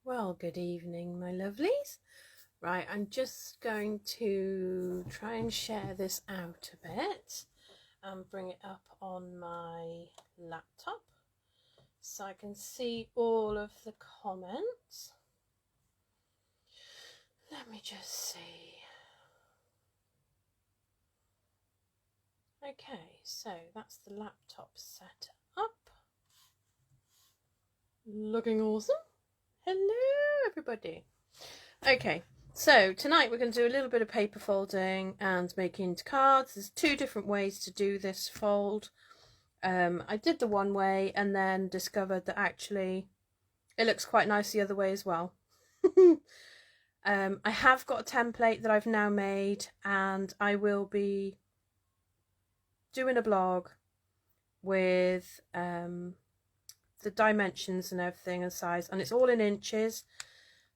Well, good evening, my lovelies. Right, I'm just going to try and share this out a bit and bring it up on my laptop so I can see all of the comments. Let me just see. Okay, so that's the laptop set up. Looking awesome. Hello, everybody. Okay, so tonight we're going to do a little bit of paper folding and making into cards. There's two different ways to do this fold. I did the one way and then discovered that actually it looks quite nice the other way as well. I have got a template that I've now made, and I will be doing a blog with the dimensions and everything and size, and it's all in inches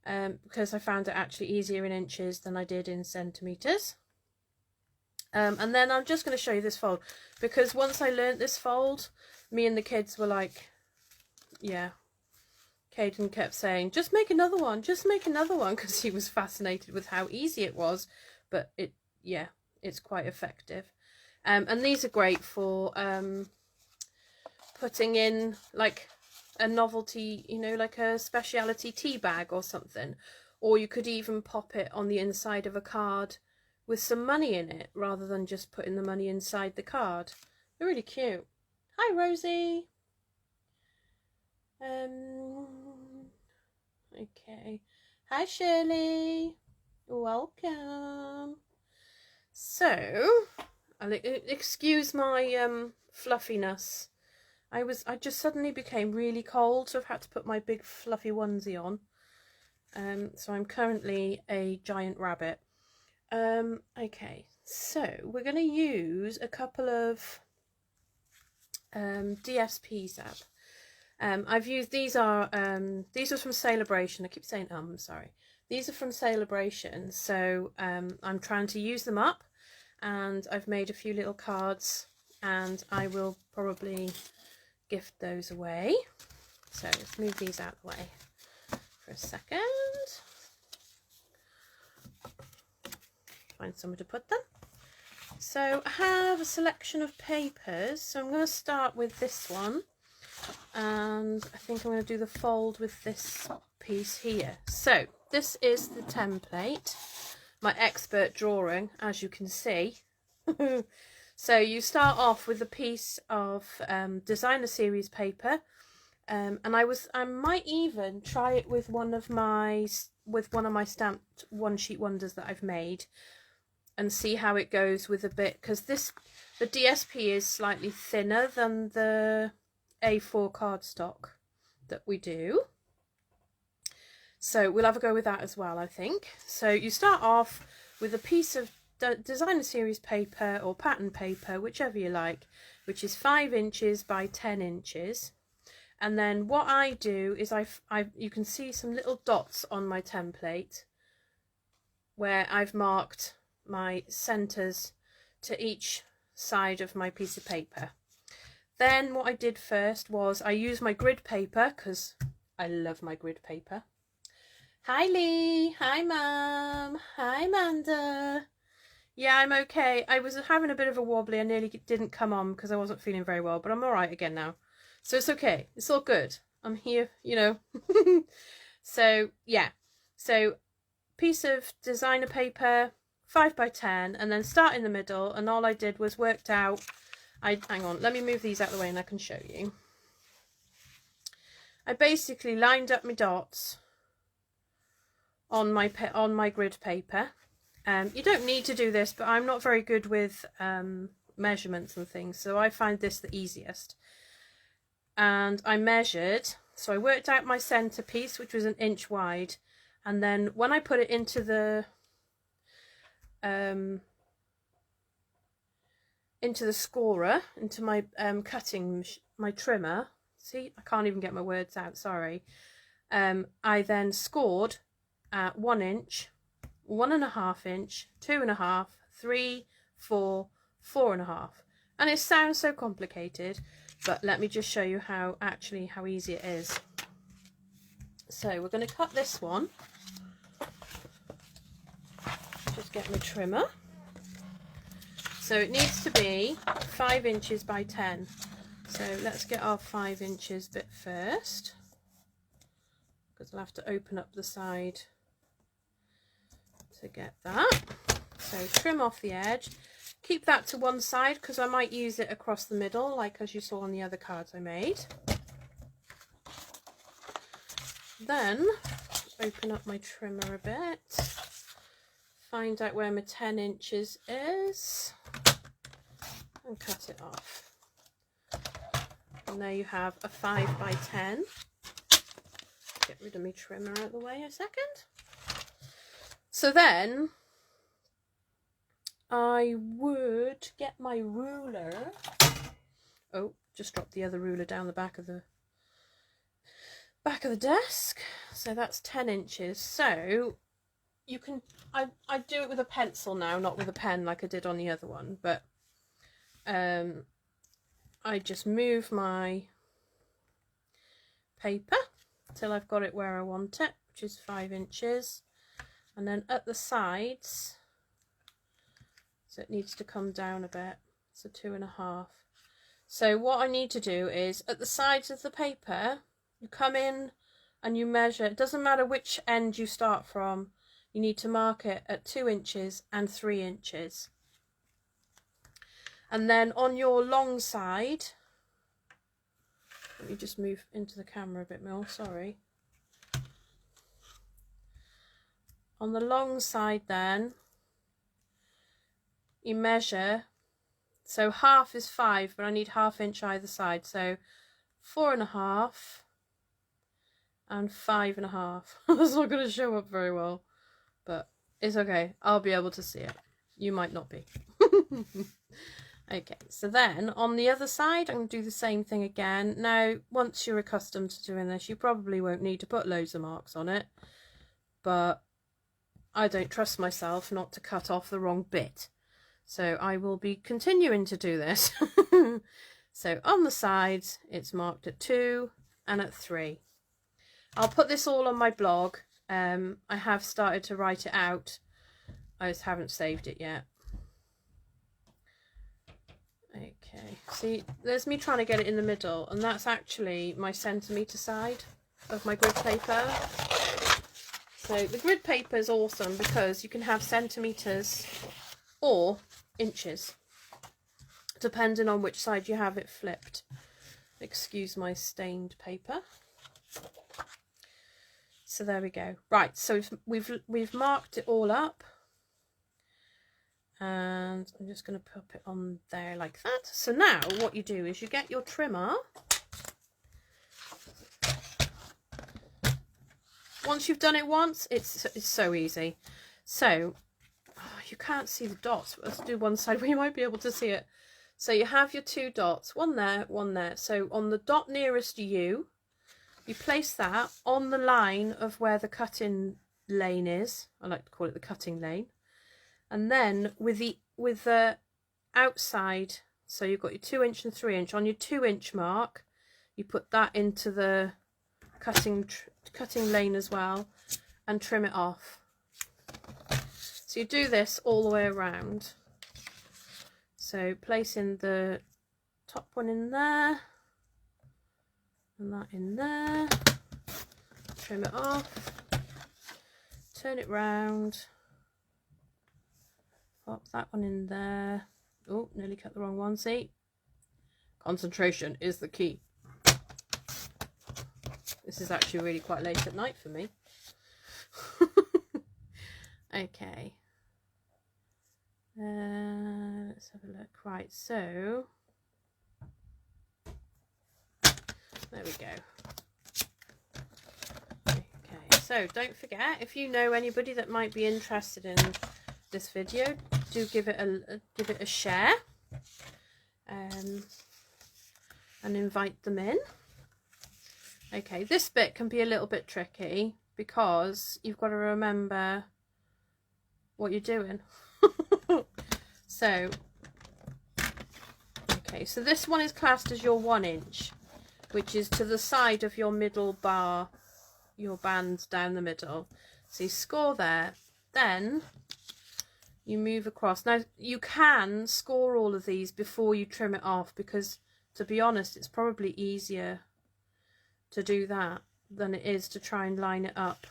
because I found it actually easier in inches than I did in centimeters. And then I'm just going to show you this fold, because once I learnt this fold, me and the kids were like, yeah, Caden kept saying, just make another one, because he was fascinated with how easy it was. But it's quite effective. And these are great for putting in like a novelty, like a speciality tea bag or something. Or you could even pop it on the inside of a card with some money in it, rather than just putting the money inside the card. They're really cute. Hi, Rosie. Okay. Hi, Shirley. Welcome. So, I'll excuse my fluffiness. I just suddenly became really cold, so I've had to put my big fluffy onesie on. So I'm currently a giant rabbit. Okay, so we're going to use a couple of DSPs up. I've used these are from Celebration. I keep saying sorry. These are from Celebration, so I'm trying to use them up, and I've made a few little cards, and I will probably gift those away. So let's move these out of the way for a second. Find somewhere to put them. So I have a selection of papers, so I'm going to start with this one, and I think I'm going to do the fold with this piece here. So this is the template, my expert drawing, as you can see. So you start off with a piece of designer series paper, and I might even try it with one of my stamped one sheet wonders that I've made, and see how it goes with a bit, because the DSP is slightly thinner than the A4 cardstock that we do. So we'll have a go with that as well, I think. So you start off with a piece of designer series paper or pattern paper, whichever you like, which is 5 inches by 10 inches. And then what I do is you can see some little dots on my template where I've marked my centers to each side of my piece of paper. Then what I did first was I used my grid paper, because I love my grid paper. Hi Lee, hi Mum, hi Amanda. Yeah, I'm okay. I was having a bit of a wobbly. I nearly didn't come on because I wasn't feeling very well, but I'm all right again now. So it's okay. It's all good. I'm here, So, yeah. So, piece of designer paper, 5 by 10, and then start in the middle, and all I did was worked out. Hang on, let me move these out of the way and I can show you. I basically lined up my dots on my grid paper. You don't need to do this, but I'm not very good with measurements and things, so I find this the easiest. And I measured, so I worked out my centre piece, which was 1 inch wide, and then when I put it into the scorer, into my my trimmer. See, I can't even get my words out, sorry. I then scored at 1 inch, 1.5 inch, 2.5, 3, 4, 4.5. And it sounds so complicated, but let me just show you how easy it is. So we're going to cut this one. Just get my trimmer. So it needs to be 5 inches by 10. So let's get our 5 inches bit first, because I'll have to open up the side to get that. So trim off the edge. Keep that to one side because I might use it across the middle, like as you saw on the other cards I made. Then open up my trimmer a bit, find out where my 10 inches is, and cut it off. And there you have a 5 by 10. Get rid of my trimmer out of the way a second. So then I would get my ruler. Oh, just dropped the other ruler down the back of the desk. So that's 10 inches. So you can, I do it with a pencil now, not with a pen like I did on the other one, but I just move my paper till I've got it where I want it, which is 5 inches, and then at the sides, so it needs to come down a bit, so 2.5. So what I need to do is at the sides of the paper, you come in and you measure. It doesn't matter which end you start from, you need to mark it at 2 inches and 3 inches. And then on your long side, let me just move into the camera a bit more, sorry. On the long side then, you measure, so half is 5, but I need 1/2 inch either side, so 4.5 and 5.5. That's not going to show up very well, but it's okay, I'll be able to see it. You might not be. Okay, so then on the other side, I'm going to do the same thing again. Now, once you're accustomed to doing this, you probably won't need to put loads of marks on it, but I don't trust myself not to cut off the wrong bit. So I will be continuing to do this. So on the sides, it's marked at 2 and at 3. I'll put this all on my blog. I have started to write it out. I just haven't saved it yet. Okay, see, there's me trying to get it in the middle, and that's actually my centimetre side of my grid paper. So the grid paper is awesome because you can have centimetres or inches, depending on which side you have it flipped. Excuse my stained paper. So there we go. Right, so we've marked it all up. And I'm just going to pop it on there like that. So now what you do is you get your trimmer. Once you've done it once, it's so easy. So you can't see the dots, but let's do one side where you might be able to see it. So you have your 2 dots, one there, one there. So on the dot nearest you, you place that on the line of where the cutting lane is. I like to call it the cutting lane. And then with the outside, so you've got your 2 inch and 3 inch, on your 2 inch mark, you put that into the cutting lane as well and trim it off. So you do this all the way around. So placing the top one in there and that in there, trim it off, turn it round. Pop that one in there. Oh, nearly cut the wrong one, see? Concentration is the key. This is actually really quite late at night for me. Okay. Let's have a look. Right, so there we go. Okay, so don't forget, if you know anybody that might be interested in this video, do give it a share and invite them in. Okay, this bit can be a little bit tricky because you've got to remember what you're doing. So okay, so this one is classed as your 1 inch, which is to the side of your middle bar, your band down the middle. So you score there, then you move across. Now you can score all of these before you trim it off, because to be honest it's probably easier to do that than it is to try and line it up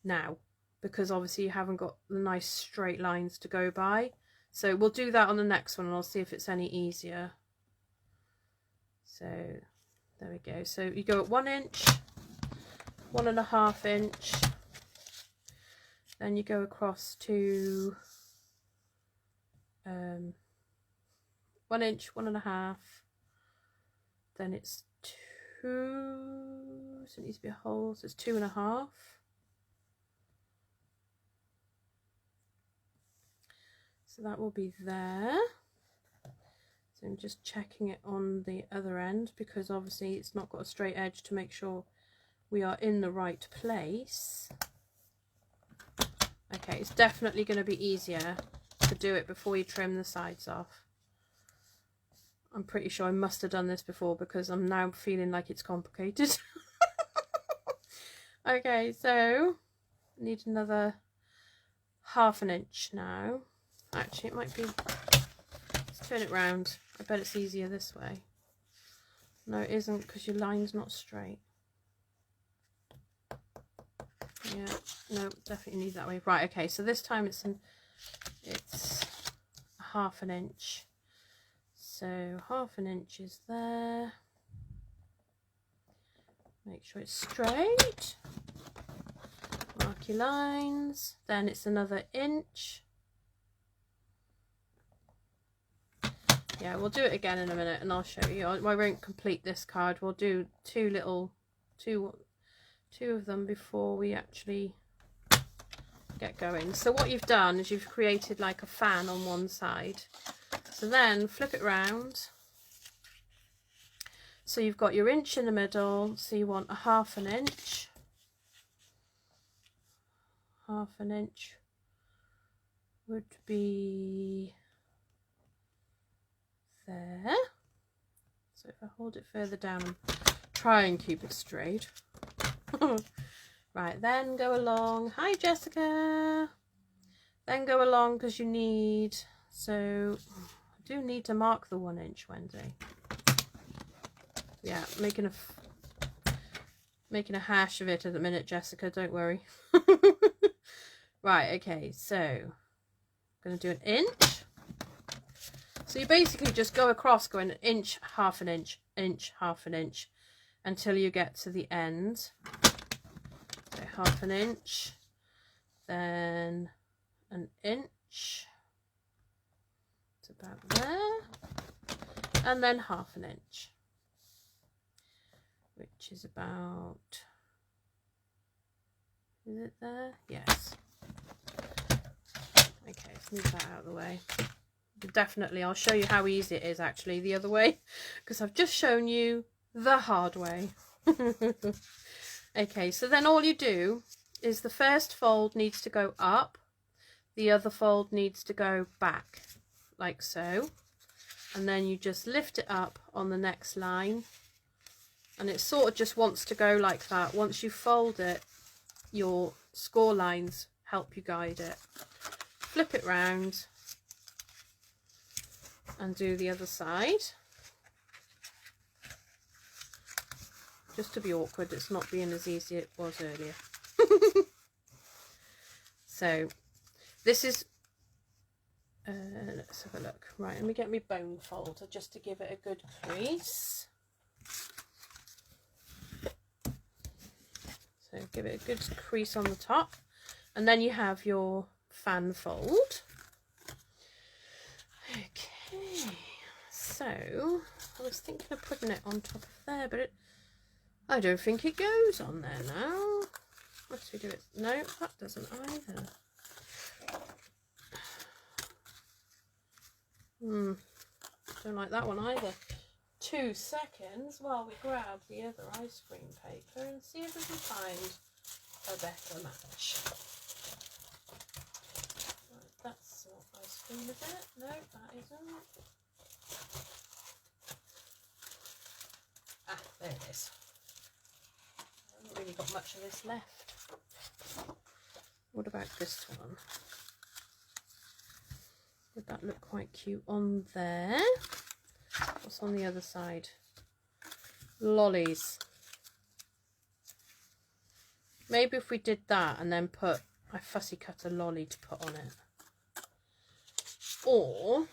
now, because obviously you haven't got the nice straight lines to go by. So we'll do that on the next one and I'll see if it's any easier. So there we go. So you go at 1 inch, 1.5 inch, then you go across to 1 inch, 1.5, then it's 2, so it needs to be a hole, so it's 2.5. So that will be there. So I'm just checking it on the other end, because obviously it's not got a straight edge, to make sure we are in the right place. Okay, it's definitely going to be easier to do it before you trim the sides off. I'm pretty sure I must have done this before, because I'm now feeling like it's complicated. Okay, so I need another 1/2 inch now. Actually, it might be, let's turn it round. I bet it's easier this way. No, it isn't, because your line's not straight. Yeah, no, definitely need that way. Right, okay, so this time it's 1/2 inch. So 1/2 inch is there. Make sure it's straight. Mark your lines. Then it's another inch. Yeah, we'll do it again in a minute and I'll show you. I won't complete this card. We'll do two of them before we actually get going. So what you've done is you've created like a fan on one side. So then flip it round. So you've got your inch in the middle. So you want 1/2 inch. 1/2 inch would be there. So if I hold it further down and try and keep it straight. Right, then go along. Hi Jessica. Then go along, because you need, so I do need to mark the 1 inch, Wendy. Yeah, making a hash of it at the minute, Jessica, don't worry. Right, okay, so I'm going to do an inch. So you basically just go across, going an inch, 1/2 inch, inch, 1/2 inch, until you get to the end. So 1/2 inch, then an inch, it's about there, and then 1/2 inch, which is about, is it there? Yes. Okay, let's move that out of the way. Definitely, I'll show you how easy it is actually the other way, because I've just shown you the hard way. Okay, so then all you do is the first fold needs to go up, the other fold needs to go back, like so, and then you just lift it up on the next line, and it sort of just wants to go like that. Once you fold it, your score lines help you guide it. Flip it round and do the other side. Just to be awkward, it's not being as easy as it was earlier. So this is, let's have a look. Right, let me get my bone folder just to give it a good crease. So give it a good crease on the top, and then you have your fan fold. Okay, so I was thinking of putting it on top of there, but I don't think it goes on there now. Let's do it. No, that doesn't either. Don't like that one either. 2 seconds while we grab the other ice cream paper and see if we can find a better match. Right, that's not ice cream, is it? No, that isn't. Ah, there it is. There we really got much of this left. What about this one? Would that look quite cute on there? What's on the other side? Lollies. Maybe if we did that and then put, I fussy cut a lolly to put on it. Or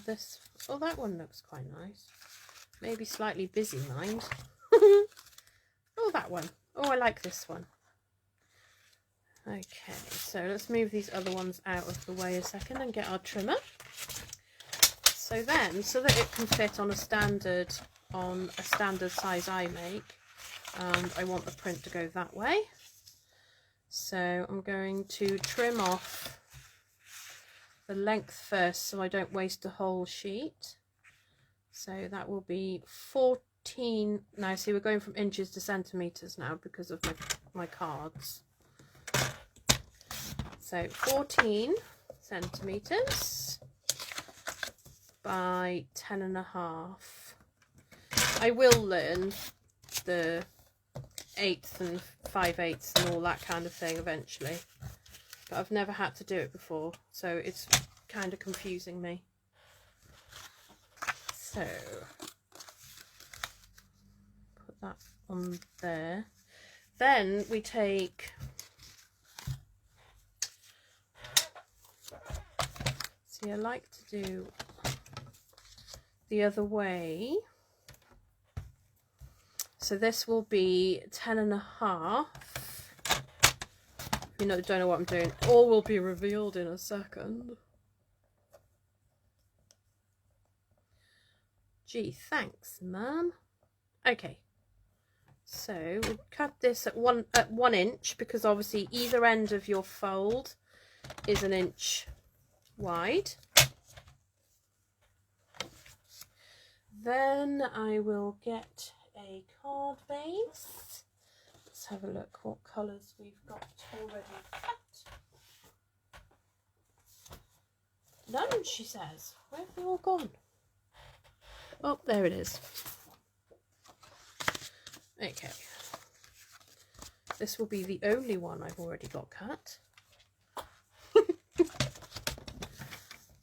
this, oh, that one looks quite nice. Maybe slightly busy, mind. Oh, that one. Oh, I like this one. Okay, so let's move these other ones out of the way a second and get our trimmer. So then, so that it can fit on a standard size I make, and I want the print to go that way. So I'm going to trim off the length first so I don't waste the whole sheet. So that will be 14. Now see, we're going from inches to centimeters now because of my cards. So 14 centimeters by 10.5. I will learn the 1/8 and 5/8 and all that kind of thing eventually, but I've never had to do it before, so it's kind of confusing me. So put that on there. Then we take, see, I like to do the other way. So this will be 10.5. You know, don't know what I'm doing. All will be revealed in a second. Gee, thanks, man. Okay. So we cut this at 1 inch because obviously either end of your fold is 1 inch wide. Then I will get a card base. Let's have a look what colours we've got already cut. None, she says. Where have they all gone? Oh, there it is. Okay. This will be the only one I've already got cut.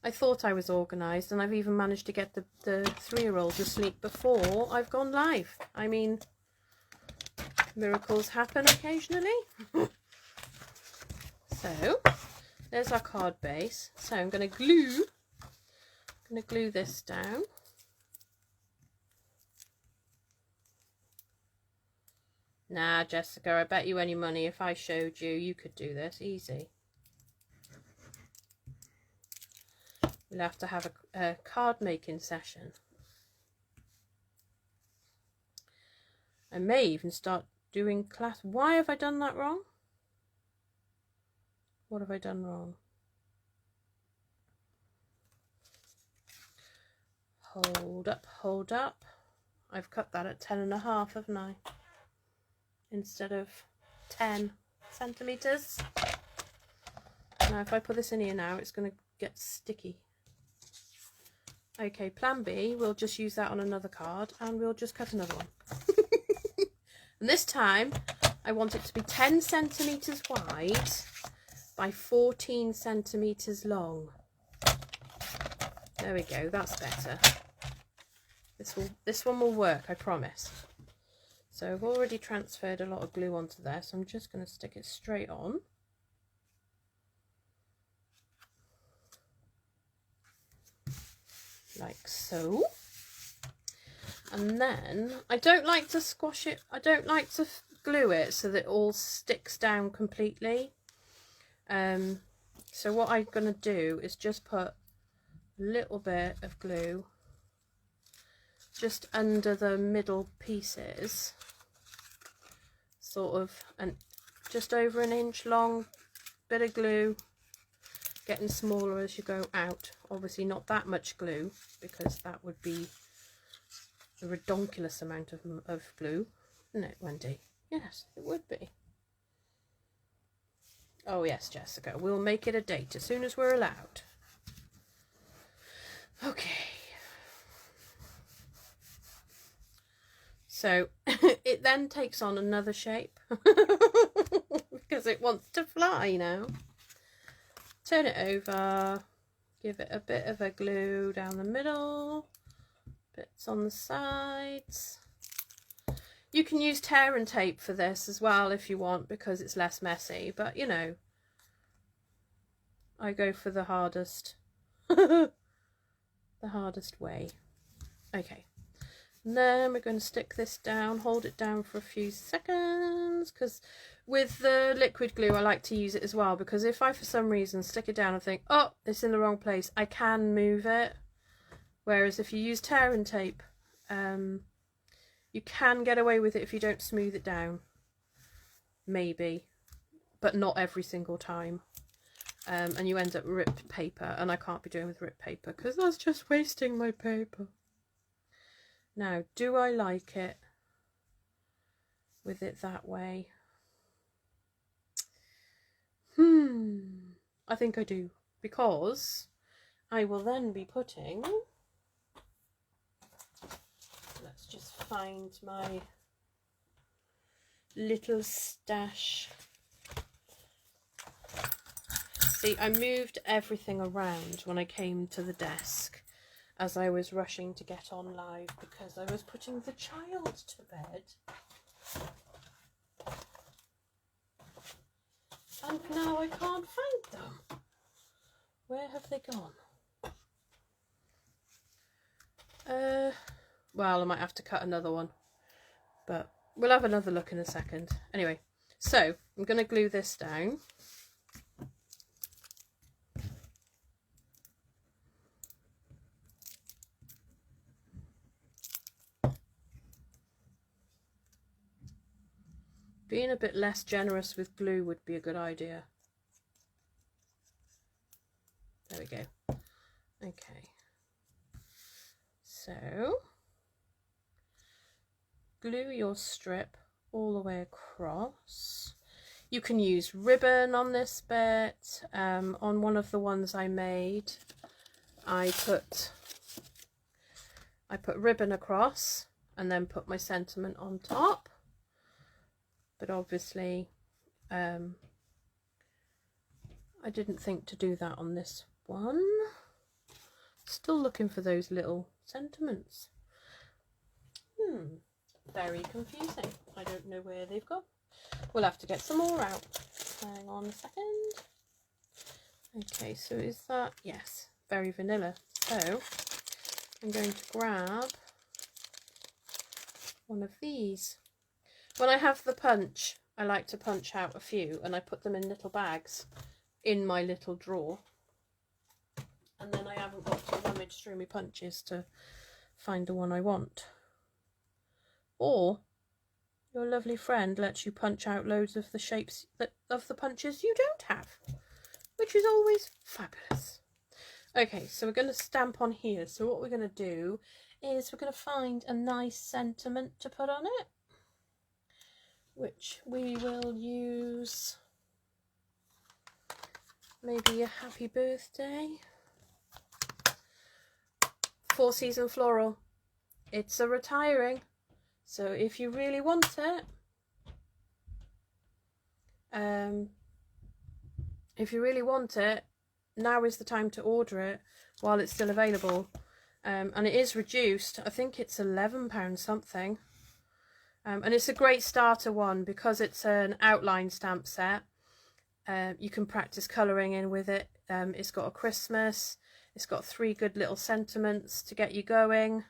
I thought I was organised, and I've even managed to get the 3-year-old asleep before I've gone live. I mean, miracles happen occasionally. So, there's our card base. So I'm going to glue this down. Nah, Jessica, I bet you any money if I showed you, you could do this easy. We'll have to have a card making session. I may even start doing class. Why have I done that wrong? What have I done wrong? Hold up, hold up. I've cut that at 10.5, haven't I? Instead of 10 centimeters. Now if I put this in here now, it's going to get sticky. Okay, plan B, we'll just use that on another card and we'll just cut another one. And this time I want it to be 10 centimeters wide by 14 centimeters long. There we go, that's better. This one will work, I promise. So I've already transferred a lot of glue onto there, so I'm just going to stick it straight on. Like so. And then I don't like to squash it, I don't like to glue it so that it all sticks down completely. So what I'm going to do is just put a little bit of glue just under the middle pieces, sort of, and just over 1 inch long bit of glue, getting smaller as you go out. Obviously not that much glue because that would be a redonkulous amount of glue, wouldn't it, Wendy? Yes, it would be. Oh yes, Jessica, we'll make it a date as soon as we're allowed. Okay. So it then takes on another shape because it wants to fly now. Turn it over, give it a bit of a glue down the middle, bits on the sides. You can use tear and tape for this as well if you want, because it's less messy, but you know, I go for the hardest the hardest way. Okay, and then we're going to stick this down, hold it down for a few seconds, because with the liquid glue I like to use it as well, because if I for some reason stick it down and think, oh, it's in the wrong place, I can move it. Whereas if you use tear and tape, you can get away with it if you don't smooth it down, maybe, but not every single time. And you end up ripped paper, and I can't be doing with ripped paper because that's just wasting my paper. Now, do I like it with it that way? I think I do, because I will then be putting, let's just find my little stash. See, I moved everything around when I came to the desk as I was rushing to get on live, because I was putting the child to bed. And now I can't find them. Where have they gone? Well, I might have to cut another one, but we'll have another look in a second. Anyway, so I'm going to glue this down. Being a bit less generous with glue would be a good idea. There we go. Okay. So, glue your strip all the way across. You can use ribbon on this bit. On one of the ones I made, I put ribbon across and then put my sentiment on top. But obviously, I didn't think to do that on this one. Still looking for those little sentiments. Very confusing. I don't know where they've gone. We'll have to get some more out. Hang on a second. Okay, so is that, yes, very vanilla. So I'm going to grab one of these. When I have the punch, I like to punch out a few, and I put them in little bags in my little drawer. And then I haven't got to rummage through my punches to find the one I want. Or your lovely friend lets you punch out loads of the shapes of the punches you don't have, which is always fabulous. Okay, so we're going to stamp on here. So what we're going to do is we're going to find a nice sentiment to put on it, which we will use maybe a happy birthday. 4 Season Floral. It's a retiring, so if you really want it, now is the time to order it while it's still available. And it is reduced. I think it's £11 something. And it's a great starter one because it's an outline stamp set. You can practice colouring in with it. It's got a Christmas. It's got 3 good little sentiments to get you going.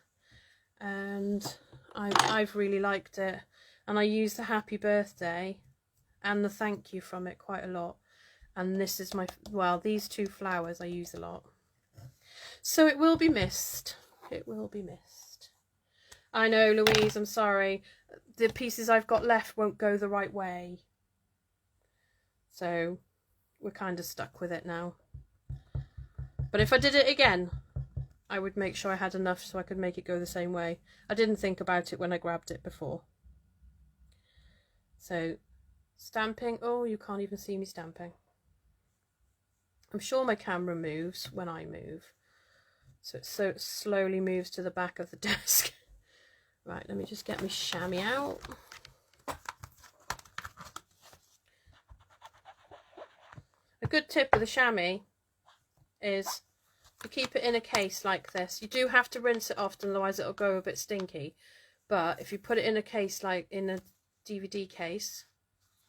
And I've really liked it. And I use the happy birthday and the thank you from it quite a lot. And this is my, well, these 2 flowers I use a lot. So it will be missed. It will be missed. I know, Louise, I'm sorry. The pieces I've got left won't go the right way. So we're kind of stuck with it now. But if I did it again, I would make sure I had enough so I could make it go the same way. I didn't think about it when I grabbed it before. So stamping. Oh, you can't even see me stamping. I'm sure my camera moves when I move. So it slowly moves to the back of the desk. Right, let me just get my chamois out. A good tip with the chamois is to keep it in a case like this. You do have to rinse it often, otherwise it'll go a bit stinky. But if you put it in a case, like in a DVD case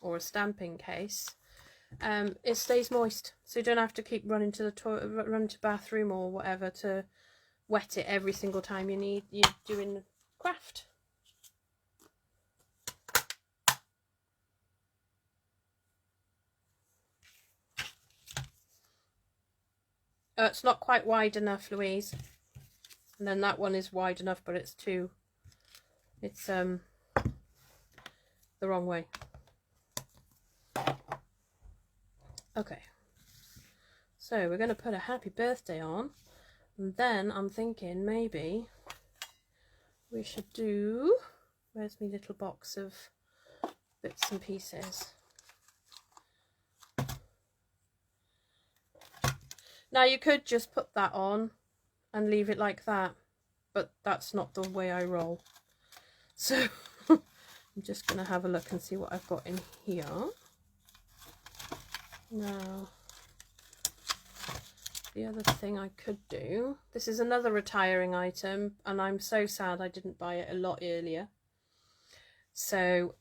or a stamping case, it stays moist. So you don't have to keep running to the toilet, run to the bathroom or whatever to wet it every single time you're doing the craft. It's not quite wide enough, Louise. And then that one is wide enough, but it's the wrong way. Okay. So we're going to put a happy birthday on. And then I'm thinking maybe we should do... Where's my little box of bits and pieces? Now you could just put that on and leave it like that, but that's not the way I roll. So I'm just going to have a look and see what I've got in here. Now, the other thing I could do, this is another retiring item, and I'm so sad I didn't buy it a lot earlier. So,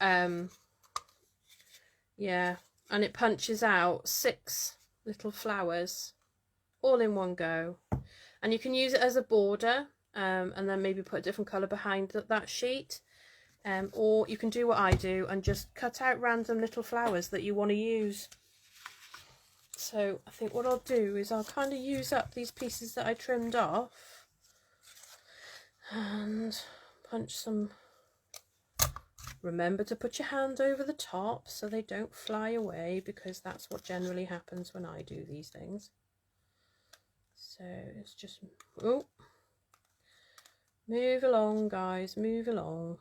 yeah, and it punches out 6 little flowers all in one go, and you can use it as a border, and then maybe put a different colour behind that sheet, or you can do what I do and just cut out random little flowers that you want to use. So I think what I'll do is I'll kind of use up these pieces that I trimmed off and punch some. Remember to put your hand over the top so they don't fly away, because that's what generally happens when I do these things. So it's just, oh, move along guys, move along.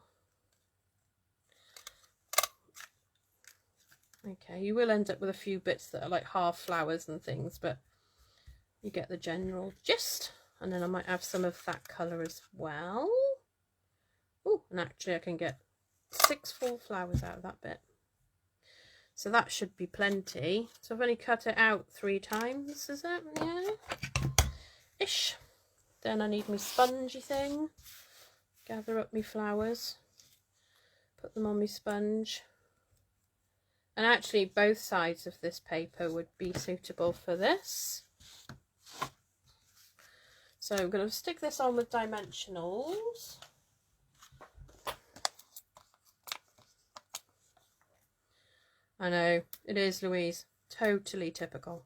Okay, you will end up with a few bits that are like half flowers and things, but you get the general gist. And then I might have some of that colour as well. Oh, and actually I can get 6 full flowers out of that bit. So that should be plenty. So I've only cut it out 3 times, is it? Yeah. Ish. Then I need my spongy thing. Gather up my flowers. Put them on my sponge. And actually both sides of this paper would be suitable for this. So I'm going to stick this on with dimensionals. I know, it is, Louise. Totally typical.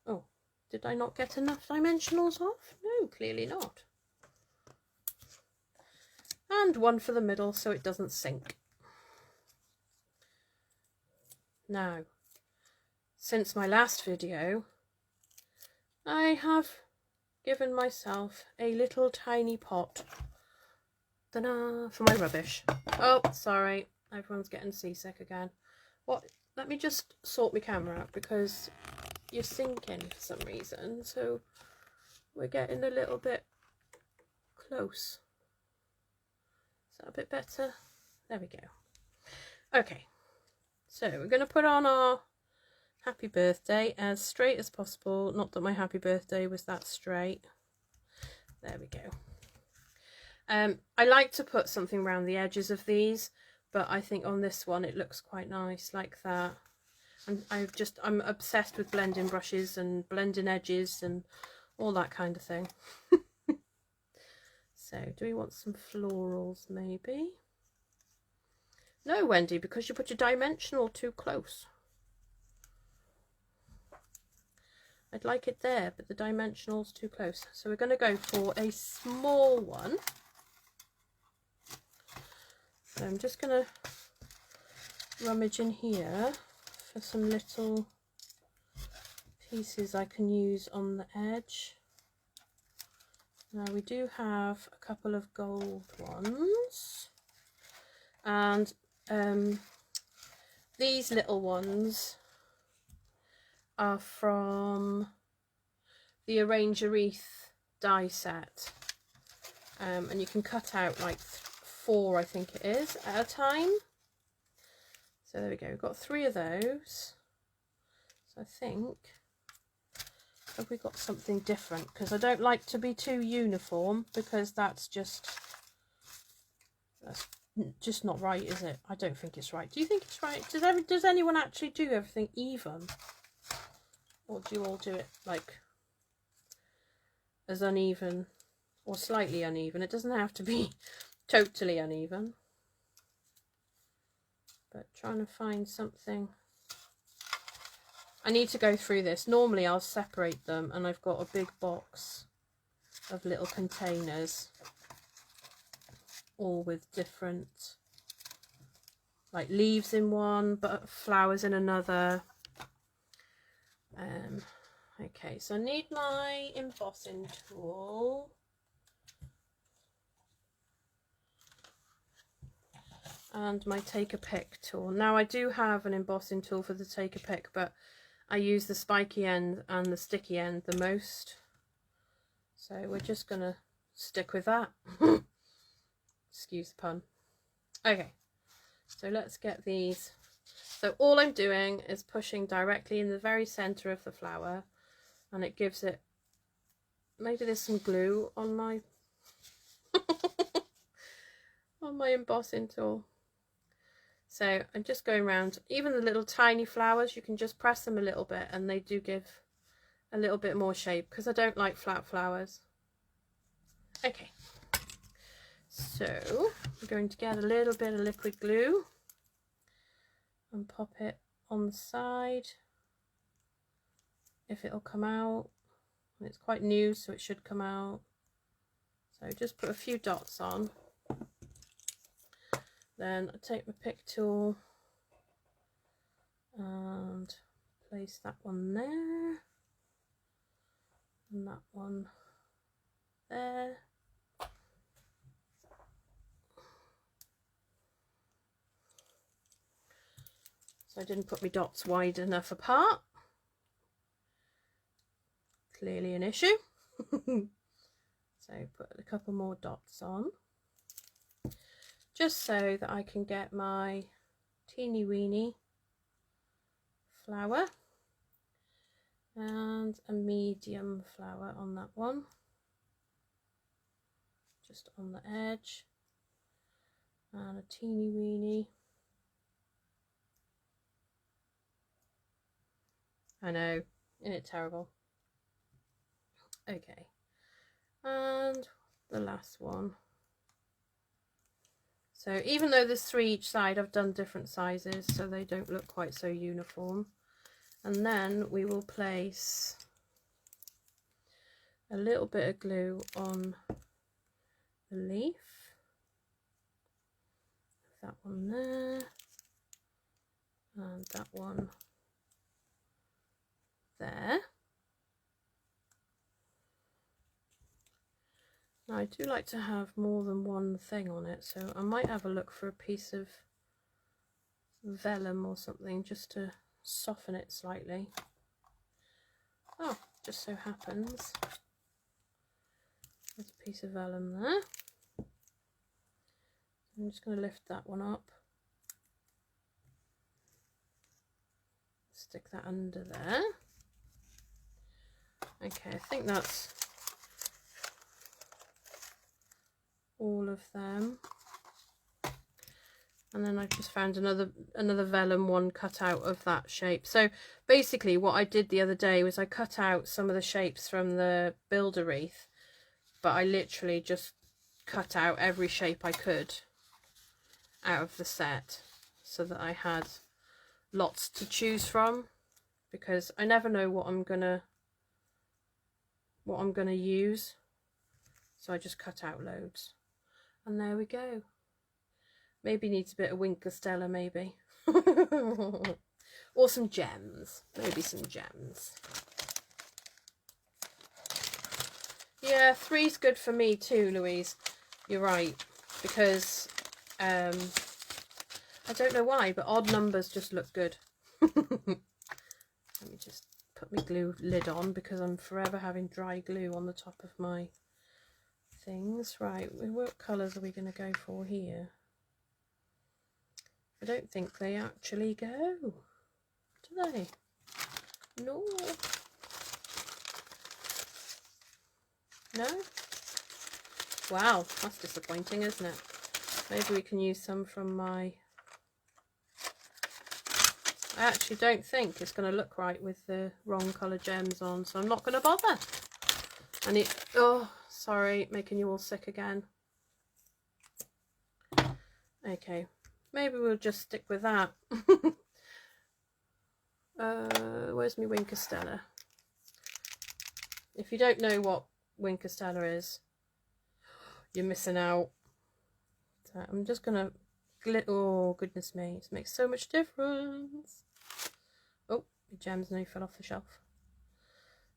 Oh, did I not get enough dimensionals off? No, clearly not. And one for the middle so it doesn't sink. Now, since my last video, I have given myself a little tiny pot. Ta-da! For my rubbish. Oh, sorry. Everyone's getting seasick again. What? Let me just sort my camera out because you're sinking for some reason. So we're getting a little bit close. Is that a bit better? There we go. Okay. So we're going to put on our happy birthday as straight as possible. Not that my happy birthday was that straight. There we go. I like to put something around the edges of these, but I think on this one it looks quite nice like that. And I'm obsessed with blending brushes and blending edges and all that kind of thing. So do we want some florals maybe? No, Wendy, because you put your dimensional too close. I'd like it there, but the dimensional's too close. So we're going to go for a small one. So I'm just going to rummage in here for some little pieces I can use on the edge. Now we do have a couple of gold ones. And these little ones are from the Arrange a Wreath die set, and you can cut out like 4, I think it is, at a time. So there we go, we've got 3 of those. So I think, have we got something different? Because I don't like to be too uniform, because that's just not right, is it? I don't think it's right. Do you think it's right? Does anyone actually do everything even? Or do you all do it like as uneven or slightly uneven? It doesn't have to be totally uneven. But trying to find something. I need to go through this. Normally I'll separate them, and I've got a big box of little containers, all with different, like leaves in one, but flowers in another. Okay, so I need my embossing tool. And my take a pick tool. Now I do have an embossing tool for the take a pick, but I use the spiky end and the sticky end the most. So we're just going to stick with that. Excuse the pun. Okay, so let's get these. So all I'm doing is pushing directly in the very centre of the flower, and it gives it, maybe there's some glue on my on my embossing tool. So I'm just going around. Even the little tiny flowers, you can just press them a little bit and they do give a little bit more shape, because I don't like flat flowers. Okay, so I'm going to get a little bit of liquid glue and pop it on the side, if it'll come out. And it's quite new, so it should come out. So just put a few dots on. Then I take my pick tool and place that one there, and that one there. So I didn't put my dots wide enough apart. Clearly an issue. So put a couple more dots on, just so that I can get my teeny weeny flower and a medium flower on that one, just on the edge, and a teeny weeny. I know, isn't it terrible? Okay, and the last one. So even though there's 3 each side, I've done different sizes so they don't look quite so uniform. And then we will place a little bit of glue on the leaf. That one there, and that one there. Now I do like to have more than one thing on it, so I might have a look for a piece of vellum or something just to soften it slightly. Oh, just so happens there's a piece of vellum there. I'm just going to lift that one up, stick that under there. Okay, I think that's all of them. And then I just found another vellum one cut out of that shape. So basically what I did the other day was I cut out some of the shapes from the builder wreath, but I literally just cut out every shape I could out of the set so that I had lots to choose from, because I never know what I'm gonna use, so I just cut out loads. And there we go. Maybe needs a bit of Winkler Stella, maybe. Or some gems. Maybe some gems. Yeah, 3's good for me too, Louise. You're right. Because, I don't know why, but odd numbers just look good. Let me just put my glue lid on, because I'm forever having dry glue on the top of my things. Right, what colours are we going to go for here? I don't think they actually go, do they? No. No? Wow, that's disappointing, isn't it? Maybe we can use some from my... I actually don't think it's going to look right with the wrong colour gems on, so I'm not going to bother. And it... Oh, sorry, making you all sick again. Okay, maybe we'll just stick with that. Where's my Wink Stella? If you don't know what Wink Stella is, you're missing out. So I'm just gonna oh goodness me, it makes so much difference. Oh, the gems nearly fell off the shelf.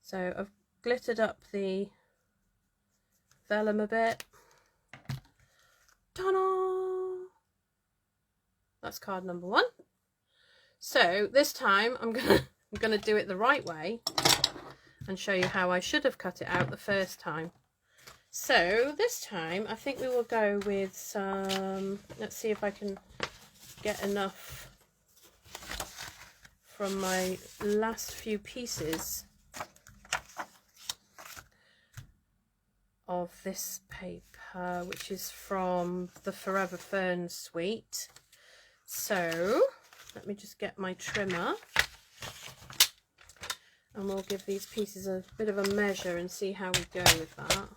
So I've glittered up the vellum a bit. Ta-da! That's card number 1. So this time I'm gonna do it the right way and show you how I should have cut it out the first time. So this time I think we will go with some, let's see if I can get enough from my last few pieces of this paper, which is from the Forever Fern suite. So let me just get my trimmer and we'll give these pieces a bit of a measure and see how we go with that.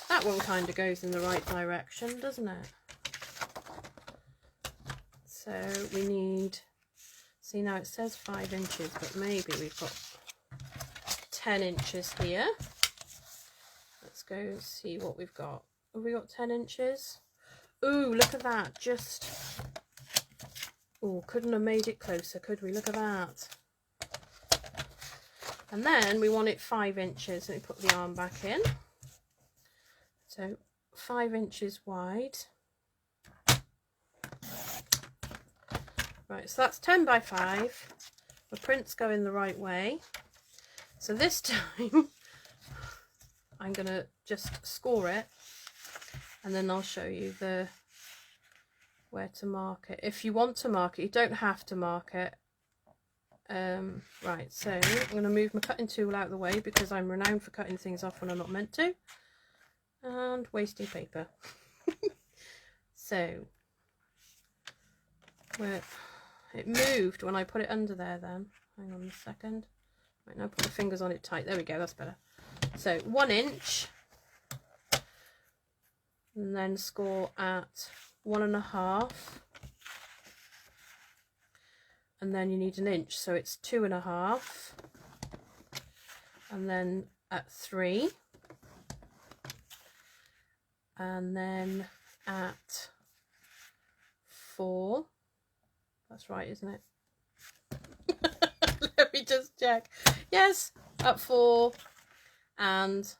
That one kind of goes in the right direction, doesn't it? So we need, see now it says 5 inches, but maybe we've got 10 inches here. Let's go see what we've got. Have we got 10 inches? Ooh, look at that. Just, oh, couldn't have made it closer, could we? Look at that. And then we want it 5 inches. Let me put the arm back in. So 5 inches wide. Right, so that's 10 by 5. The prints go in the right way. So this time I'm going to just score it and then I'll show you where to mark it. If you want to mark it, you don't have to mark it. Right, so I'm going to move my cutting tool out of the way because I'm renowned for cutting things off when I'm not meant to. And wasting paper. So it moved when I put it under there then. Hang on a second. Right, now put my fingers on it tight. There we go, that's better. So 1 inch. And then score at 1.5. And then you need an inch, so it's 2.5. And then at 3. And then at 4. That's right, isn't it? Let me just check. Yes, at 4 and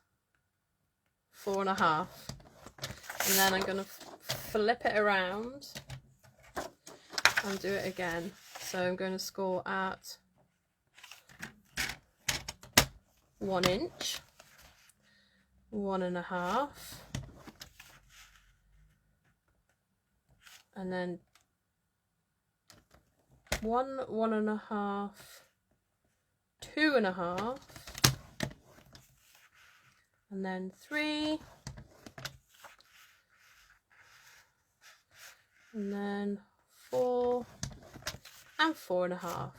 4.5. And then I'm going to flip it around and do it again. So I'm going to score at 1 inch, 1.5. And then 1, 1.5, 2.5, and then 3, and then 4, and 4.5.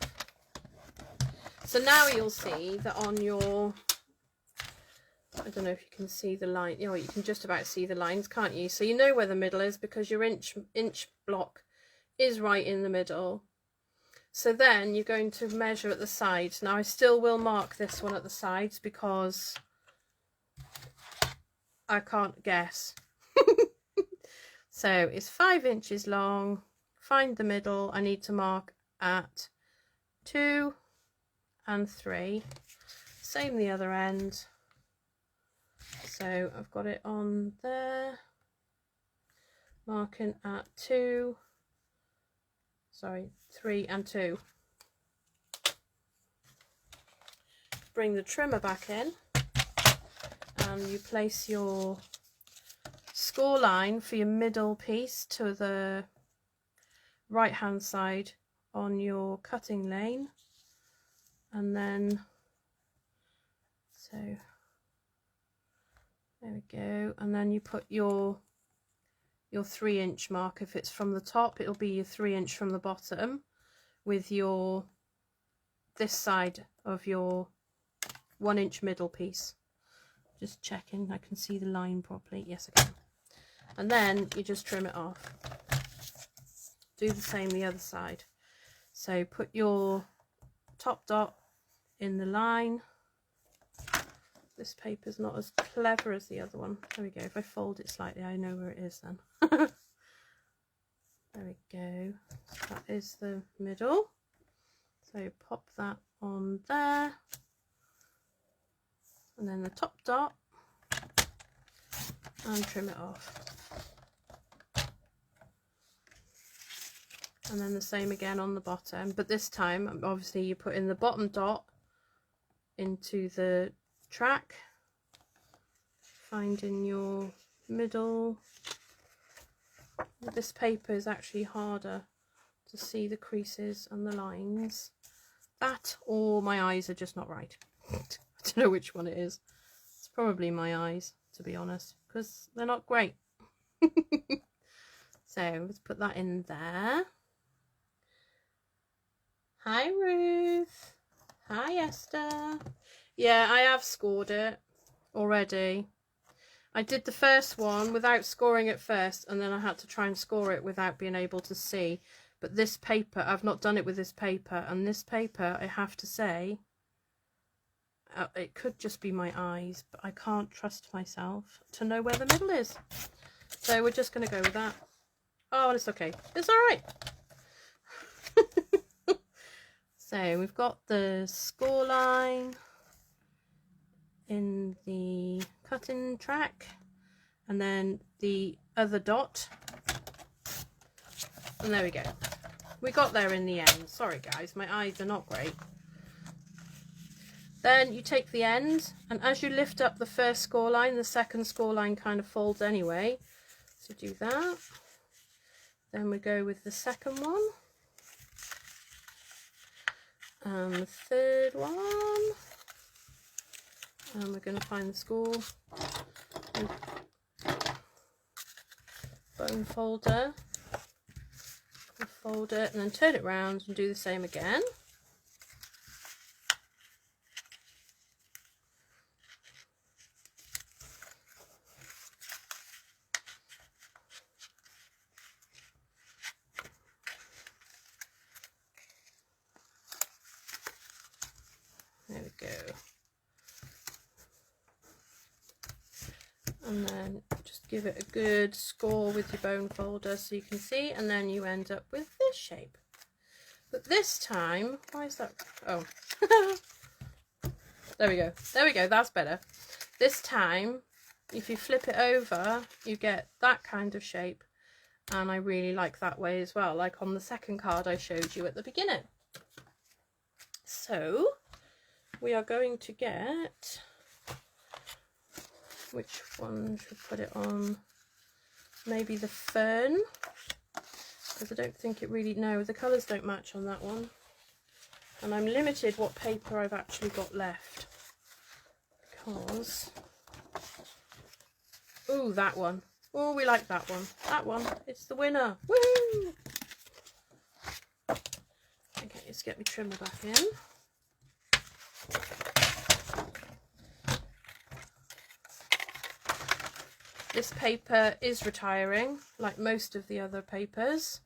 So now you'll see that on your, I don't know if you can see the line, you know, you can just about see the lines, can't you? So you know where the middle is because your inch block is right in the middle. So then you're going to measure at the sides. Now I still will mark this one at the sides because I can't guess. So it's 5 inches long. Find the middle. I need to mark at 2 and 3. Same the other end. So I've got it on there. Marking at 2. Sorry, 3 and 2. Bring the trimmer back in and you place your score line for your middle piece to the right hand side on your cutting lane, and then so there we go, and then you put your 3-inch mark. If it's from the top, it'll be your 3-inch from the bottom, with your this side of your 1-inch middle piece. Just checking I can see the line properly. Yes, I can. And then you just trim it off. Do the same the other side. So put your top dot in the line. This paper's not as clever as the other one. There we go. If I fold it slightly, I know where it is then. There we go. So that is the middle. So pop that on there. And then the top dot. And trim it off. And then the same again on the bottom. But this time, obviously, you put in the bottom dot into the track, finding your middle. This paper is actually harder to see the creases and the lines. That, or my eyes are just not right. I don't know which one it is. It's probably my eyes, to be honest, because they're not great. So let's put that in there. Hi Ruth. Hi Esther. Yeah, I have scored it already. I did the first one without scoring it first, and then I had to try and score it without being able to see. But this paper, I've not done it with this paper, and this paper, I have to say, it could just be my eyes, but I can't trust myself to know where the middle is. So we're just going to go with that. Oh, and it's okay. It's all right. So we've got the score line in the cutting track, and then the other dot, and there we go. We got there in the end. Sorry guys, my eyes are not great. Then you take the end, and as you lift up the first score line, the second score line kind of folds anyway, so do that. Then we go with the second one and the third one. And we're going to find the score bone folder. We'll fold it and then turn it round and do the same again. There we go. And then just give it a good score with your bone folder so you can see, and then you end up with this shape. But this time, why is that? Oh, there we go. There we go. That's better. This time, if you flip it over, you get that kind of shape, and I really like that way as well, like on the second card I showed you at the beginning. So we are going to get, which one should put it on? Maybe the fern, because I don't think it really, no, the colours don't match on that one, and I'm limited what paper I've actually got left, because, ooh, that one. Oh, we like that one. That one, it's the winner. Woo! Okay, let's get my trimmer back in. This paper is retiring, like most of the other papers.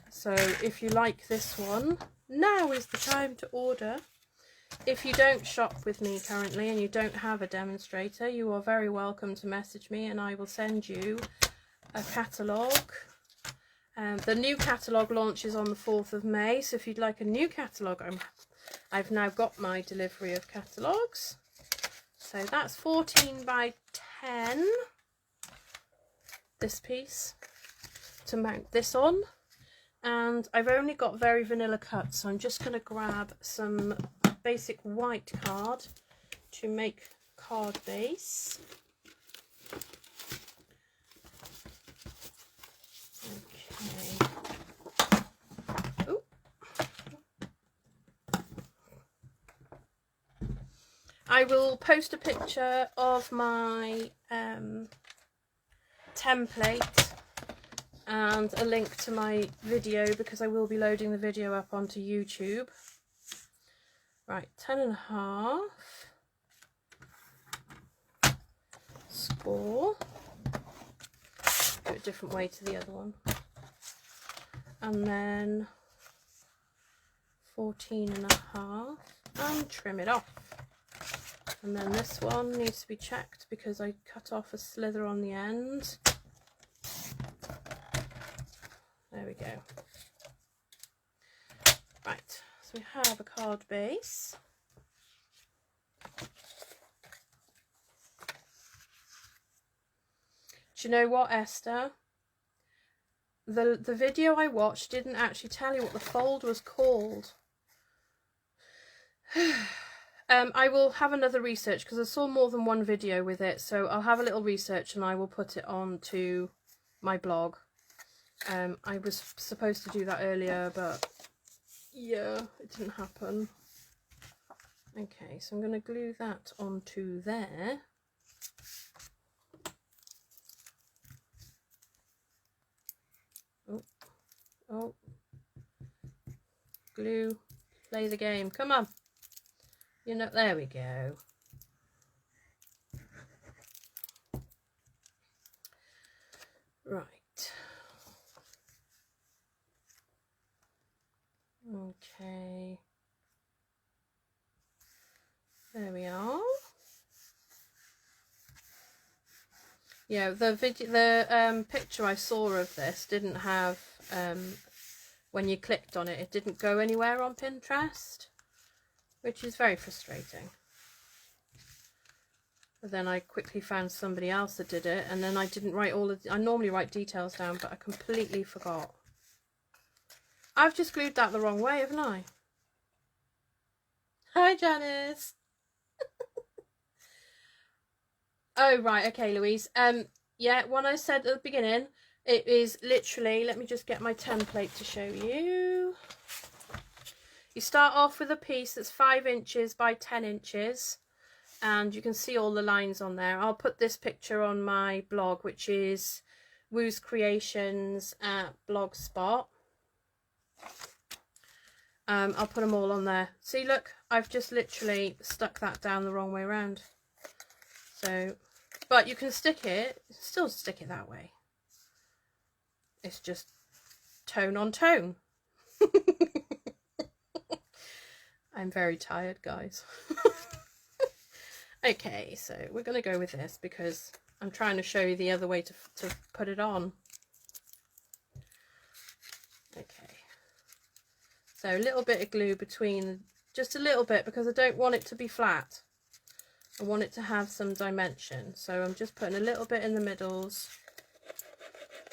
So if you like this one, now is the time to order. If you don't shop with me currently and you don't have a demonstrator, you are very welcome to message me and I will send you a catalogue. The new catalogue launches on the 4th of May, so if you'd like a new catalogue, I've now got my delivery of catalogues. So that's 14 by 10, this piece, to mount this on. And I've only got very vanilla cut, so I'm just going to grab some basic white card to make card base. Okay. Ooh. I will post a picture of my template and a link to my video, because I will be loading the video up onto YouTube. Right, 10.5. Score. Go a different way to the other one. And then 14.5, and trim it off. And then this one needs to be checked because I cut off a slither on the end. There we go. Right, so we have a card base. Do you know what, Esther? The video I watched didn't actually tell you what the fold was called. I will have another research because I saw more than one video with it, so I'll have a little research and I will put it on to my blog. I was supposed to do that earlier, but yeah, it didn't happen. Okay, so I'm going to glue that onto there. Oh, oh, glue, play the game, come on. You know, there we go. Right. Okay. There we are. Yeah, the picture I saw of this didn't have, when you clicked on it, it didn't go anywhere on Pinterest, which is very frustrating. But then I quickly found somebody else that did it, and then I didn't write all of I normally write details down, but I completely forgot. I've just glued that the wrong way, haven't I? Hi, Janice. Oh, right, okay, Louise. Yeah, when I said at the beginning, it is literally, let me just get my template to show you. You start off with a piece that's 5 inches by 10 inches, and you can see all the lines on there. I'll put this picture on my blog, which is Woo's Creations at Blogspot. I'll put them all on there. See, look, I've just literally stuck that down the wrong way around. So, but you can stick it, still stick it that way. It's just tone on tone. I'm very tired, guys. Okay, so we're going to go with this because I'm trying to show you the other way to put it on. Okay. So a little bit of glue between, just a little bit, because I don't want it to be flat. I want it to have some dimension. So I'm just putting a little bit in the middles,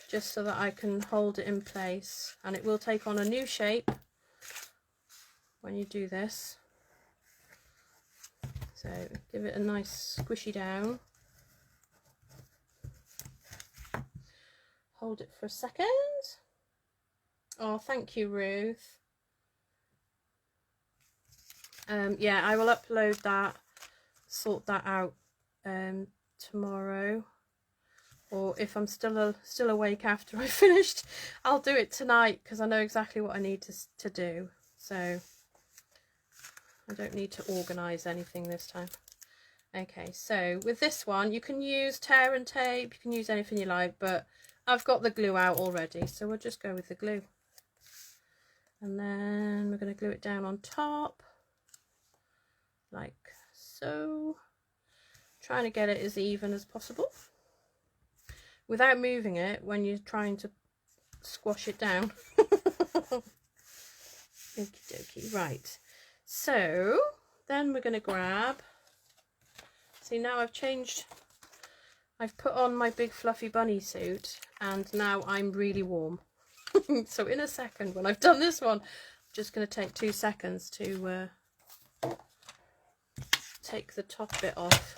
just so that I can hold it in place. And it will take on a new shape when you do this. So give it a nice squishy down. Hold it for a second. Oh, thank you, Ruth. Yeah, I will upload that, sort that out tomorrow, or if I'm still awake after I finished, I'll do it tonight because I know exactly what I need to do. So I don't need to organise anything this time. Okay, so with this one you can use tear and tape, you can use anything you like, but I've got the glue out already, so we'll just go with the glue. And then we're going to glue it down on top, like so. Trying to get it as even as possible without moving it when you're trying to squash it down. Okie dokie, right. So then we're going to grab, see, now I've changed, I've put on my big fluffy bunny suit and now I'm really warm. So in a second, when I've done this one, I'm just going to take 2 seconds to take the top bit off.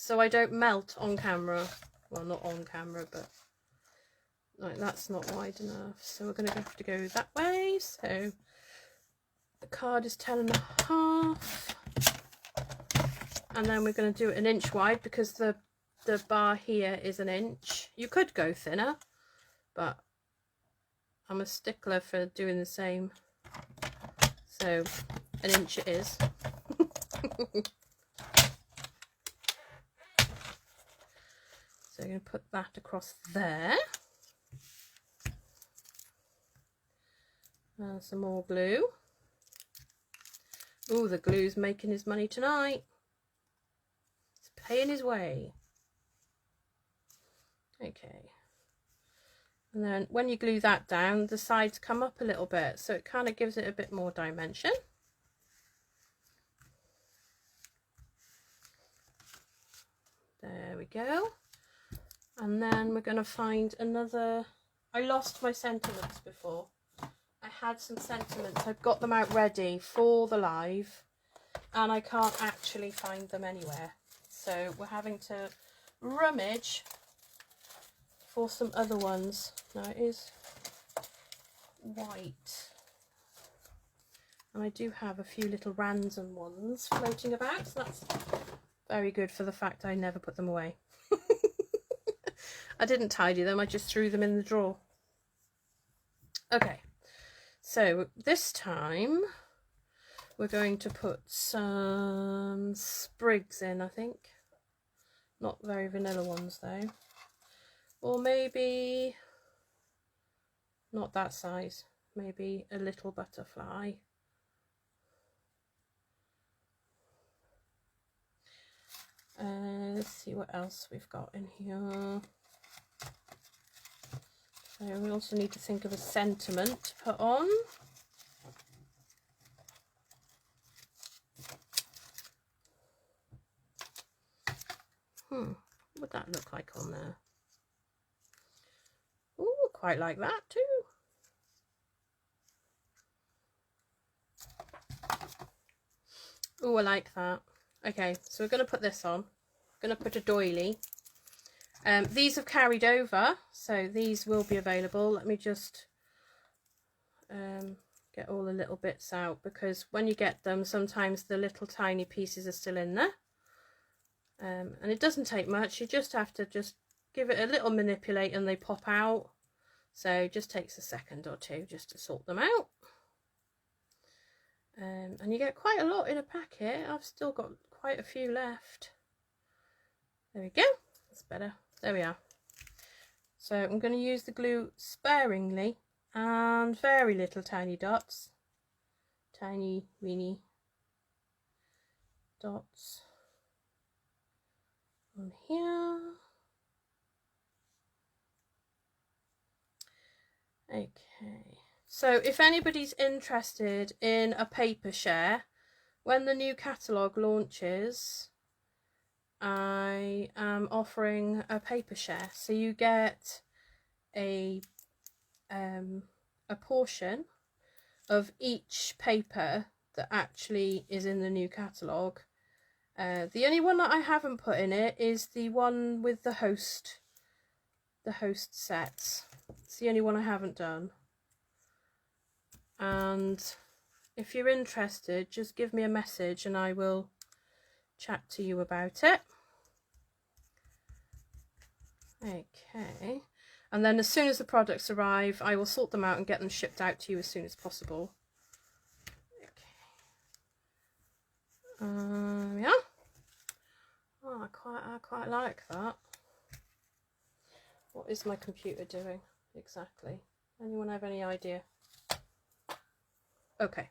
so I don't melt on camera. Well, not on camera, but like that's not wide enough. So we're going to have to go that way. So the card is 10.5. And then we're going to do it 1 inch wide because the bar here is 1 inch. You could go thinner, but I'm a stickler for doing the same. So 1 inch it is. So I'm going to put that across there. And some more glue. Oh, the glue's making his money tonight. It's paying his way. Okay. And then when you glue that down, the sides come up a little bit, so it kind of gives it a bit more dimension. There we go. And then we're going to find another. I lost my sentiments before. I had some sentiments. I've got them out ready for the live, and I can't actually find them anywhere. So we're having to rummage for some other ones. Now it is white, and I do have a few little random ones floating about, so that's very good for the fact I never put them away. I didn't tidy them, I just threw them in the drawer. Okay, so this time we're going to put some sprigs in, I think. Not very vanilla ones though. Or maybe not that size, maybe a little butterfly. Let's see what else we've got in here. So we also need to think of a sentiment to put on. What would that look like on there? Oh, quite like that too. Oh, I like that. Okay, so we're going to put this on. I'm going to put a doily. These have carried over, so these will be available. Let me just get all the little bits out, because when you get them, sometimes the little tiny pieces are still in there. And it doesn't take much. You just have to just give it a little manipulate and they pop out. So it just takes a second or two just to sort them out. And you get quite a lot in a packet. I've still got quite a few left. There we go. That's better. There we are. So I'm going to use the glue sparingly and very little tiny dots. Tiny, weeny dots on here. Okay. So if anybody's interested in a paper share, when the new catalogue launches, I am offering a paper share. So you get a portion of each paper that actually is in the new catalogue. The only one that I haven't put in it is the one with the host sets. It's the only one I haven't done. And if you're interested, just give me a message and I will chat to you about it. Okay, and then as soon as the products arrive, I will sort them out and get them shipped out to you as soon as possible. Okay. Yeah. Oh, I quite like that. What is my computer doing exactly? Anyone have any idea? Okay.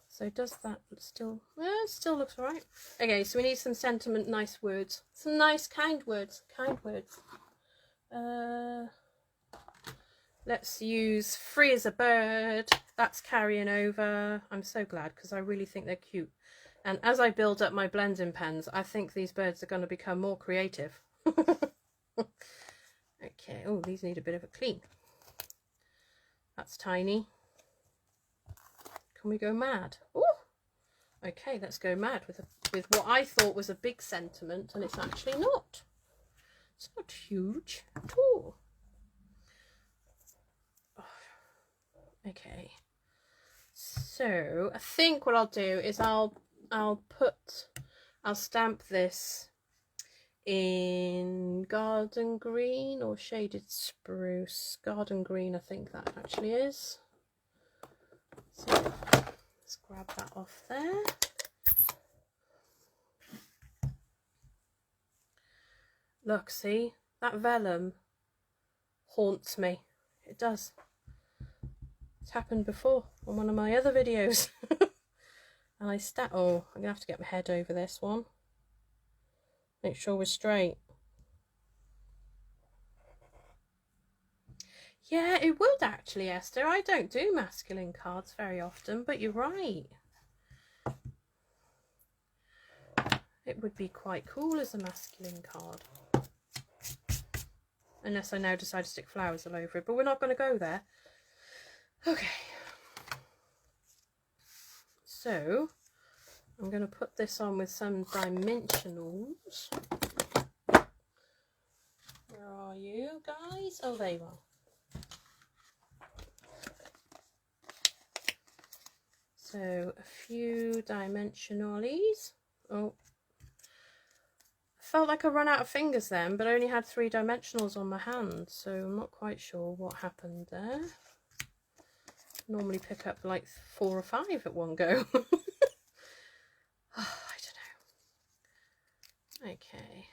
So does that still, it still looks all right. Okay, so we need some sentiment, nice words. Some nice, kind words. Kind words. Let's use free as a bird. That's carrying over. I'm so glad because I really think they're cute. And as I build up my blending pens, I think these birds are going to become more creative. Okay, oh, these need a bit of a clean. That's tiny. Can we go mad? Oh, Okay, let's go mad with what I thought was a big sentiment, and it's actually not. It's not huge at all. Okay, so I think what I'll do is I'll stamp this in garden green or shaded spruce. Garden green, I think that actually is. So let's grab that off there. Look, see, that vellum haunts me. It does. It's happened before on one of my other videos. And oh, I'm gonna have to get my head over this one. Make sure we're straight. Yeah, it would actually, Esther. I don't do masculine cards very often, but you're right. It would be quite cool as a masculine card. Unless I now decide to stick flowers all over it, but we're not going to go there. Okay. So, I'm going to put this on with some dimensionals. Where are you guys? Oh, there you are. So, a few dimensionalies. Oh. Felt like I ran out of fingers then, but I only had 3 dimensionals on my hand, so I'm not quite sure what happened there. Normally pick up like 4 or 5 at one go. Oh, I don't know. Okay.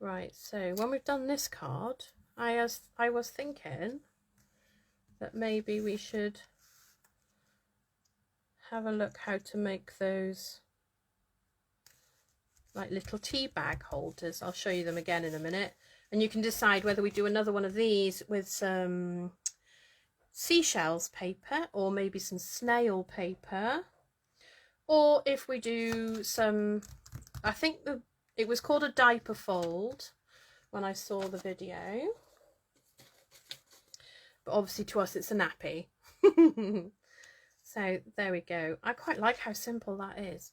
Right, so when we've done this card, I was thinking that maybe we should have a look how to make those like little tea bag holders. I'll show you them again in a minute, and you can decide whether we do another one of these with some seashells paper or maybe some snail paper, or if we do some, I think it was called a diaper fold when I saw the video, but obviously to us it's a nappy. So there we go. I quite like how simple that is.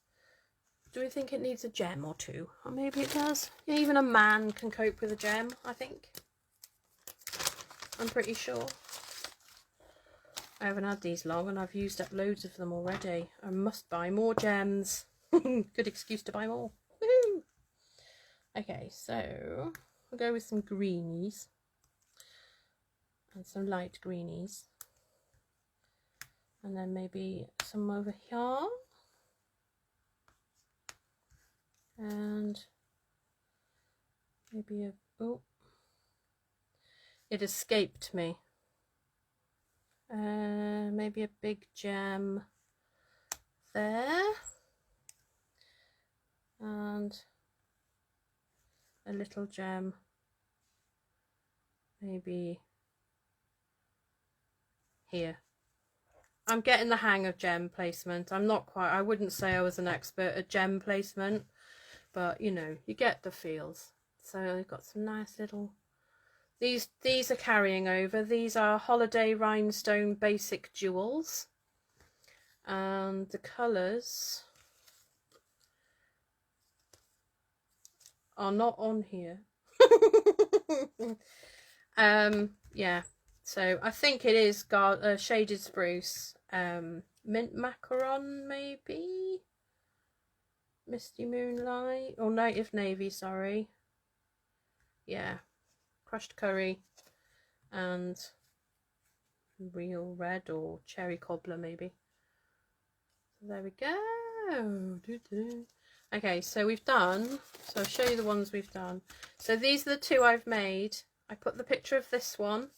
Do we think it needs a gem or 2? Or maybe it does. Yeah, even a man can cope with a gem, I think. I'm pretty sure. I haven't had these long and I've used up loads of them already. I must buy more gems. Good excuse to buy more. Woohoo! Okay, so we'll go with some greenies. And some light greenies. And then maybe some over here. And maybe oh, it escaped me. Maybe a big gem there, and a little gem maybe here. I'm getting the hang of gem placement. I'm not quite, I wouldn't say I was an expert at gem placement, but you know, you get the feels. So I've got some nice little, these are carrying over. These are Holiday Rhinestone Basic Jewels, and the colours are not on here. Yeah, so I think it is Shaded Spruce, Mint Macaron maybe, Misty Moonlight, or Native Navy, sorry. Yeah, Crushed Curry and Real Red or Cherry Cobbler maybe. So there we go. Okay, so we've done, so I'll show you the ones we've done. So these are the 2 I've made. I put the picture of this one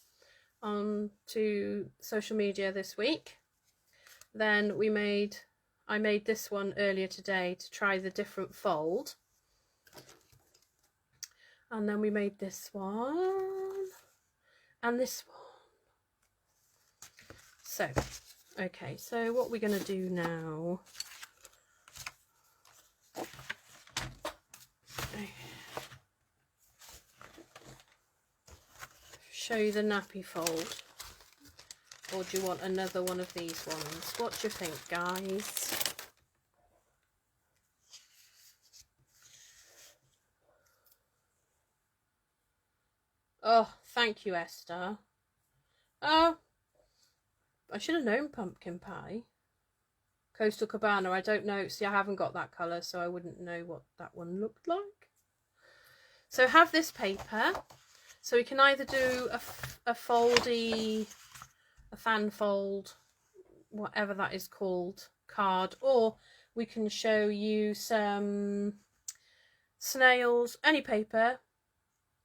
on to social media this week. Then I made this one earlier today to try the different fold. And then we made this one and this one. So, okay, so what we're going to do now. Show you the nappy fold. Or do you want another one of these ones? What do you think, guys? Oh, thank you, Esther. Oh, I should have known pumpkin pie. Coastal Cabana, I don't know. See, I haven't got that colour, so I wouldn't know what that one looked like. So have this paper. So we can either do a foldy, a fan fold, whatever that is called, card, or we can show you some snails, any paper.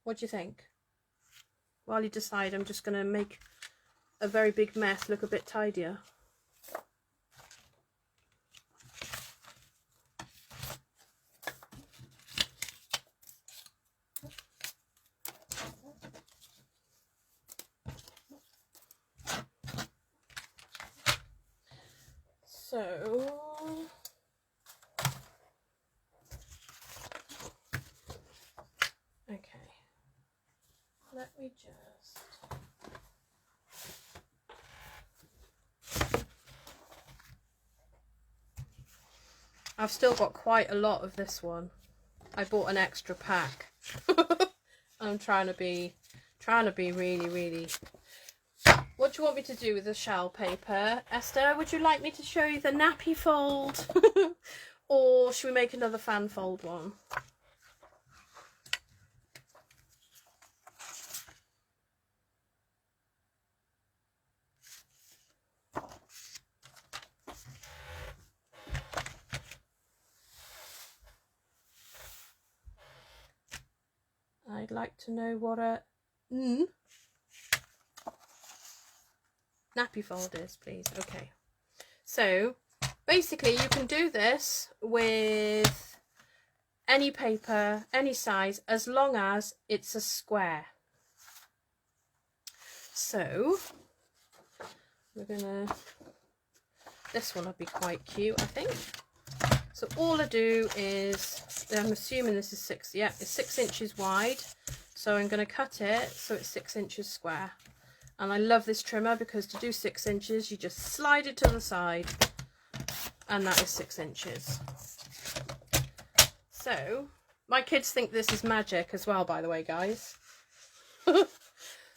What do you think? While you decide, I'm just going to make a very big mess look a bit tidier. So, okay, let me just, I've still got quite a lot of this one. I bought an extra pack. I'm trying to be really. What do you want me to do with the shell paper? Esther, would you like me to show you the nappy fold? Or should we make another fan fold one? I'd like to know what a nappy fold is, please. Okay, so basically you can do this with any paper, any size, as long as it's a square. So we're gonna, this one will be quite cute, I think. So all I do is, I'm assuming this is 6, yeah, it's 6 inches wide. So I'm going to cut it so it's 6 inches square. And I love this trimmer because to do 6 inches, you just slide it to the side and that is 6 inches. So my kids think this is magic as well, by the way, guys.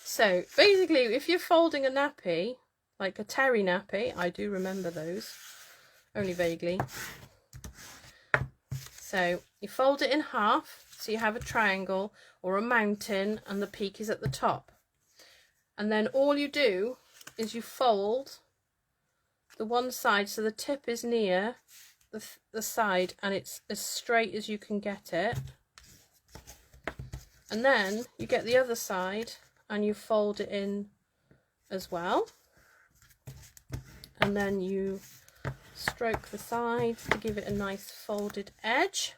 So basically, if you're folding a nappy, like a terry nappy, I do remember those, only vaguely. So you fold it in half, so you have a triangle or a mountain and the peak is at the top. And then all you do is you fold the one side so the tip is near the side and it's as straight as you can get it. And then you get the other side and you fold it in as well. And then you stroke the sides to give it a nice folded edge,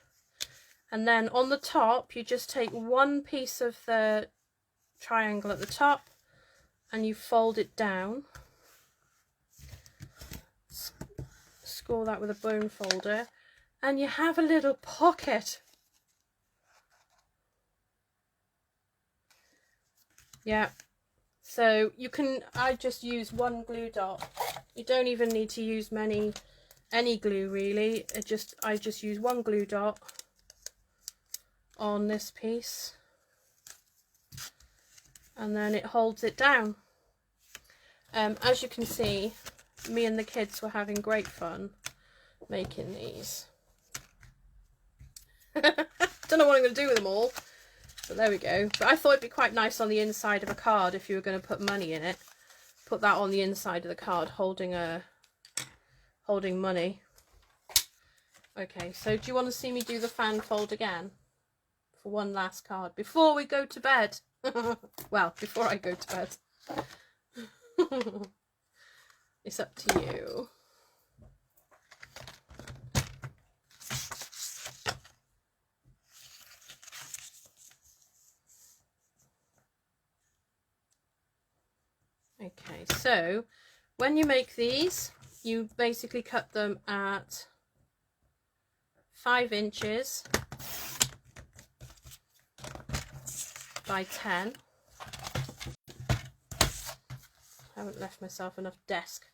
and then on the top you just take one piece of the triangle at the top and you fold it down, score that with a bone folder, and you have a little pocket. Yeah, so you can, I just use one glue dot. You don't even need to use any glue really. I just use one glue dot on this piece and then it holds it down. As you can see, me and the kids were having great fun making these. Don't know what I'm going to do with them all, but there we go. But I thought it'd be quite nice on the inside of a card if you were going to put money in it. Put that on the inside of the card, holding money. Okay, so do you want to see me do the fan fold again for one last card before we go to bed? Well, before I go to bed. It's up to you. Okay, so when you make these, you basically cut them at 5 inches by 10. haven't left myself enough desk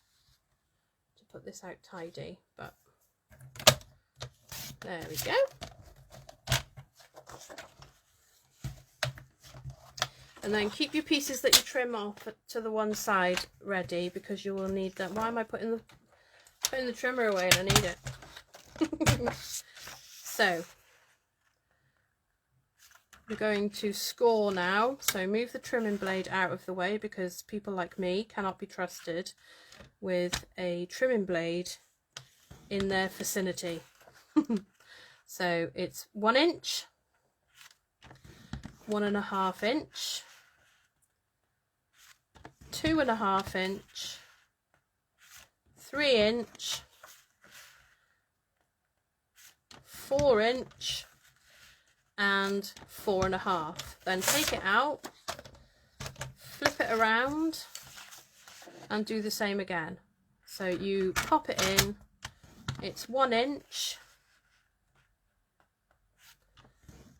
to put this out tidy, but there we go. And then keep your pieces that you trim off to the one side ready, because you will need them. Why am I putting the trimmer away and I need it? So we're going to score now. So move the trimming blade out of the way, because people like me cannot be trusted with a trimming blade in their vicinity. So it's 1 inch, 1.5 inch, 2.5 inch, 3 inch, 4 inch, and 4.5. Then take it out, flip it around, and do the same again. So you pop it in, it's 1 inch,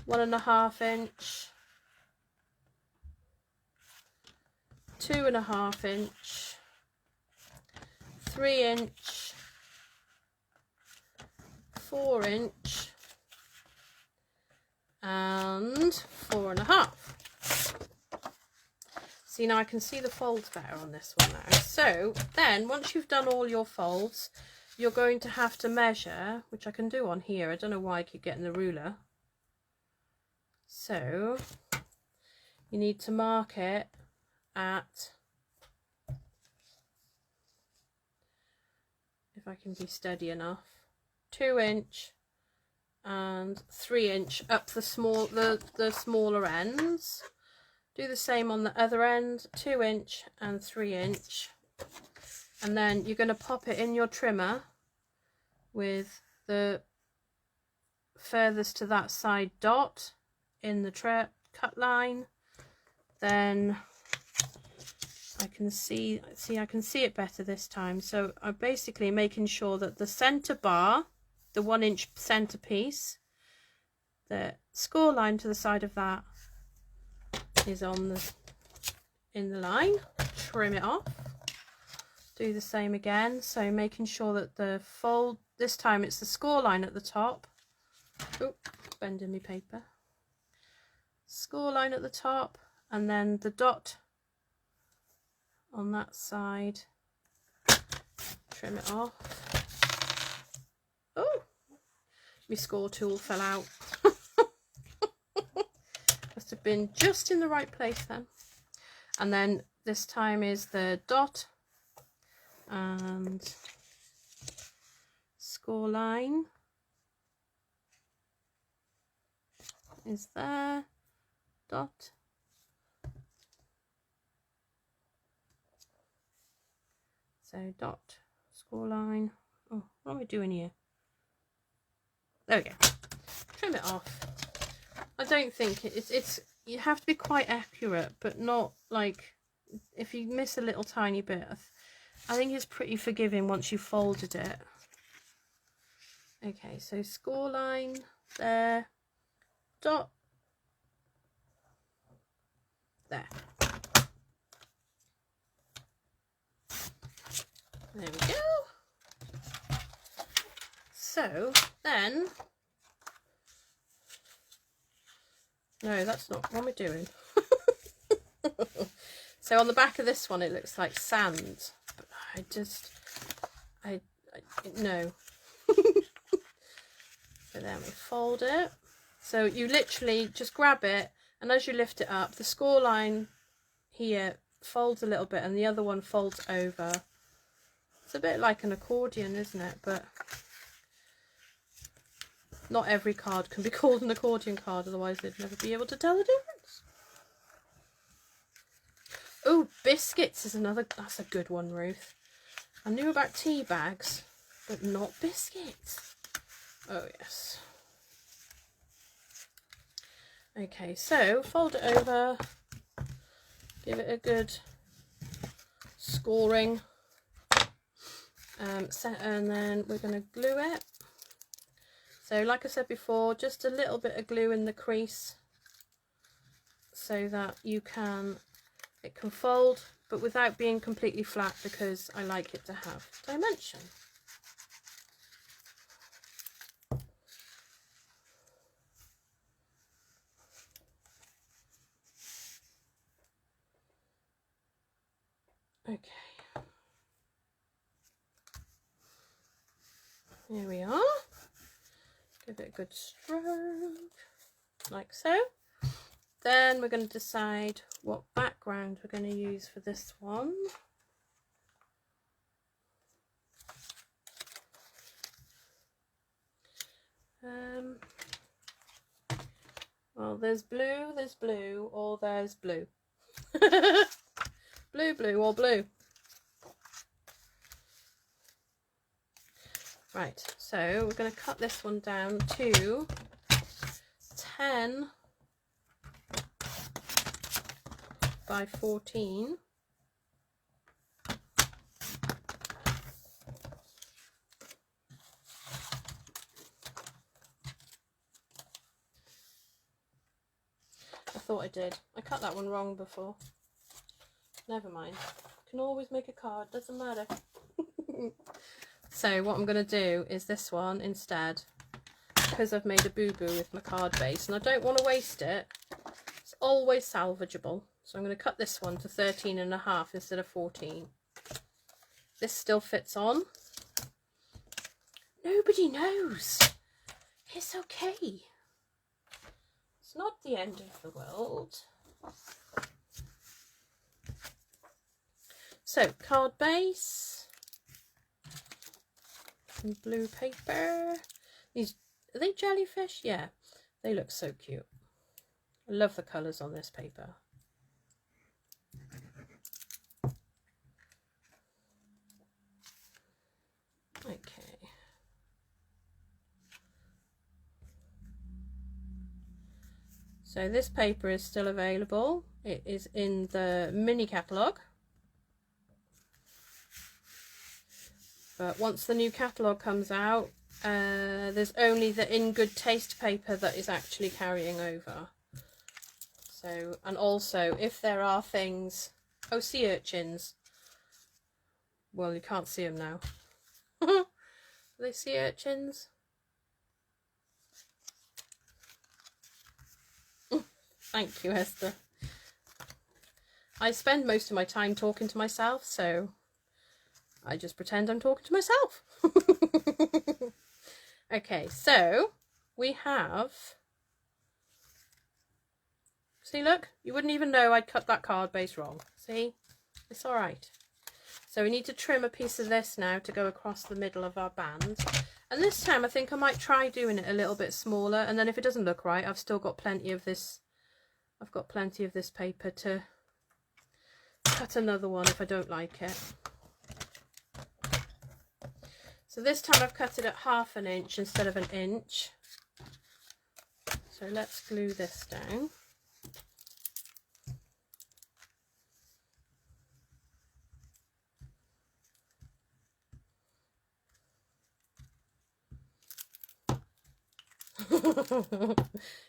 1.5 inch, 2.5 inch, 3 inch, 4 inch, and 4.5. See, now I can see the folds better on this one now. So then once you've done all your folds, you're going to have to measure, which I can do on here. I don't know why I keep getting the ruler. So you need to mark it at, if I can be steady enough, 2 inch and 3 inch up the smaller ends. Do the same on the other end, 2 inch and 3 inch, and then you're going to pop it in your trimmer with the furthest to that side dot in the cut line. Then I can see I can see it better this time. So I'm basically making sure that the center bar, the 1 inch center piece, the score line to the side of that is in the line. Trim it off. Do the same again. So making sure that the fold, this time it's the score line at the top. Oh, bending my paper. Score line at the top, and then the dot on that side. Trim it off. Oh, my score tool fell out. Must have been just in the right place then. And then this time is the dot and score line is there. Dot. So dot, score line. Oh, what am I doing here? There we go. Trim it off. I don't think it's you have to be quite accurate, but not like, if you miss a little tiny bit, I think it's pretty forgiving once you've folded it. Okay, so score line there, dot there. There we go. So then, no, that's not what am I doing. So on the back of this one it looks like sand, but I no. So then we fold it. So you literally just grab it, and as you lift it up, the score line here folds a little bit and the other one folds over. It's a bit like an accordion, isn't it? But not every card can be called an accordion card, otherwise they'd never be able to tell the difference. Oh, biscuits is another, that's a good one, Ruth. I knew about tea bags, but not biscuits. Oh yes. Okay, so fold it over, give it a good scoring, and then we're going to glue it. So like I said before, just a little bit of glue in the crease so that it can fold but without being completely flat because I like it to have dimension. Okay, here we are. Give it a good stroke, like so. Then we're going to decide what background we're going to use for this one. Well, there's blue, or there's blue. Blue, or blue. Right, so we're going to cut this one down to 10 by 14. I thought I did. I cut that one wrong before. Never mind. Can always make a card, doesn't matter. So what I'm going to do is this one instead, because I've made a boo-boo with my card base and I don't want to waste it. It's always salvageable. So I'm going to cut this one to 13.5 instead of 14. This still fits on. Nobody knows. It's okay. It's not the end of the world. So, card base. Some blue paper. These, are they jellyfish? Yeah, they look so cute. I love the colours on this paper. Okay. So this paper is still available. It is in the mini catalogue. But once the new catalogue comes out, there's only the In Good Taste paper that is actually carrying over. So, and also if there are things, oh, sea urchins. Well, you can't see them now. Are they sea urchins? Thank you, Esther. I spend most of my time talking to myself, so I just pretend I'm talking to myself. Okay, so we have... See, look, you wouldn't even know I'd cut that card base wrong. See? It's all right. So we need to trim a piece of this now to go across the middle of our band. And this time I think I might try doing it a little bit smaller. And then if it doesn't look right, I've still got plenty of this. I've got plenty of this paper to cut another one if I don't like it. So this time I've cut it at 1/2 inch instead of 1 inch. So let's glue this down.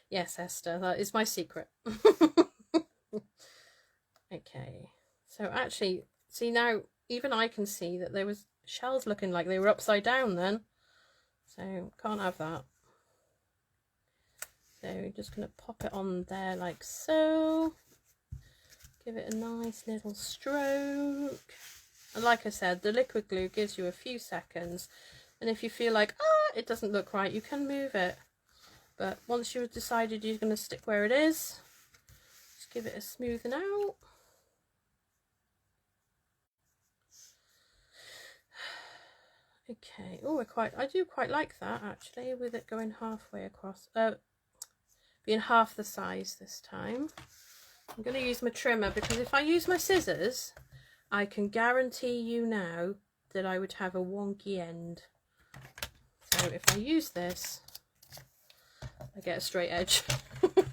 Yes, Esther, that is my secret. Okay, so actually, see now, even I can see that there was shells looking like they were upside down then. So, can't have that. So, we're just going to pop it on there like so. Give it a nice little stroke. And like I said, the liquid glue gives you a few seconds. And if you feel like, it doesn't look right, you can move it. But once you've decided you're going to stick where it is, just give it a smoothing out. Okay, oh, I do quite like that actually, with it going halfway across, being half the size this time. I'm going to use my trimmer because if I use my scissors, I can guarantee you now that I would have a wonky end. So if I use this, I get a straight edge. There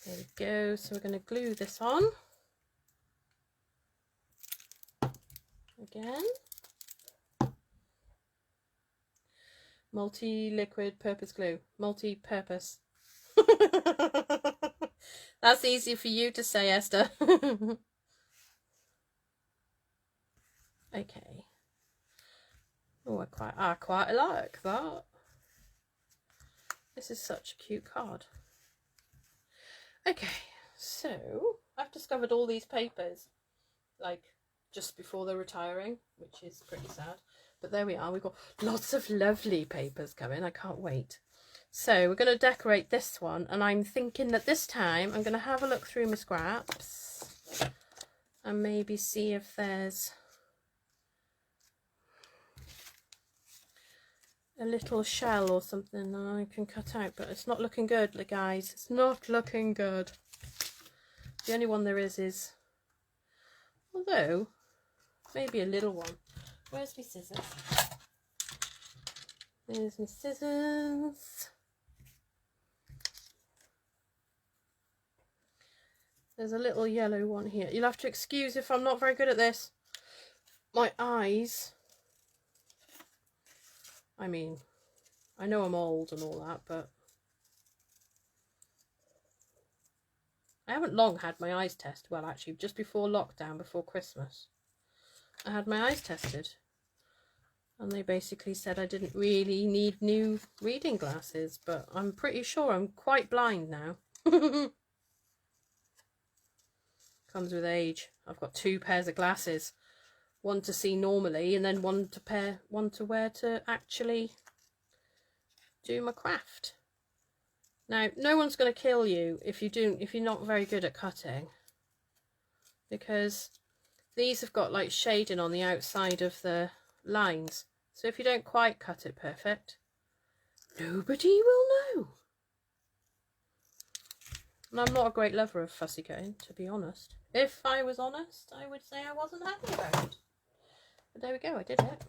we go. So we're going to glue this on. Again. Multi-liquid purpose glue. Multi-purpose. That's easy for you to say, Esther. Okay. Oh, I quite like that. This is such a cute card. Okay, so I've discovered all these papers, like, just before they're retiring, which is pretty sad. But there we are. We've got lots of lovely papers coming. I can't wait. So we're going to decorate this one, and I'm thinking that this time I'm going to have a look through my scraps and maybe see if there's a little shell or something that I can cut out, but it's not looking good, guys. It's not looking good. The only one there is, although, maybe a little one. Where's my scissors? There's my scissors. There's a little yellow one here. You'll have to excuse if I'm not very good at this. My eyes. I mean, I know I'm old and all that, but I haven't long had my eyes tested. Well, actually, just before lockdown, before Christmas, I had my eyes tested. And they basically said I didn't really need new reading glasses, but I'm pretty sure I'm quite blind now. Comes with age. I've got 2 pairs of glasses. One to see normally, and then one to wear to actually do my craft. Now, no one's going to kill you if you're not very good at cutting, because these have got like shading on the outside of the lines. So if you don't quite cut it perfect, nobody will know. And I'm not a great lover of fussy cutting, to be honest. If I was honest, I would say I wasn't happy about it. But there we go, I did it.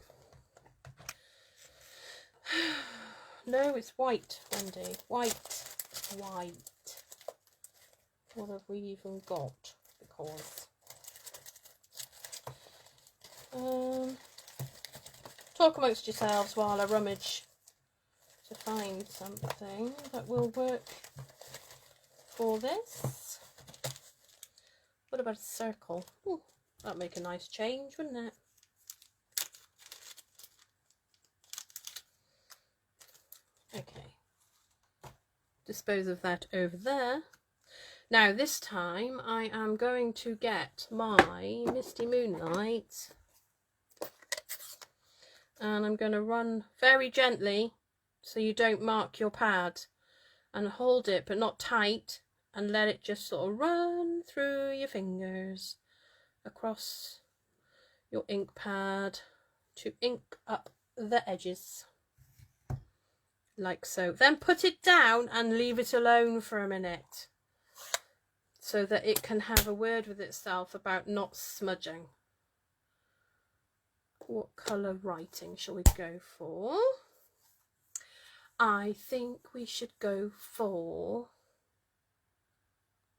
No, it's white, Wendy. White. White. What have we even got? Because talk amongst yourselves while I rummage to find something that will work for this. What about a circle? Ooh, that'd make a nice change, wouldn't it? Okay. Dispose of that over there. Now this time I am going to get my Misty Moonlight, and I'm going to run very gently so you don't mark your pad, and hold it but not tight, and let it just sort of run through your fingers across your ink pad to ink up the edges. Like so. Then put it down and leave it alone for a minute so that it can have a word with itself about not smudging. What colour writing shall we go for? I think we should go for,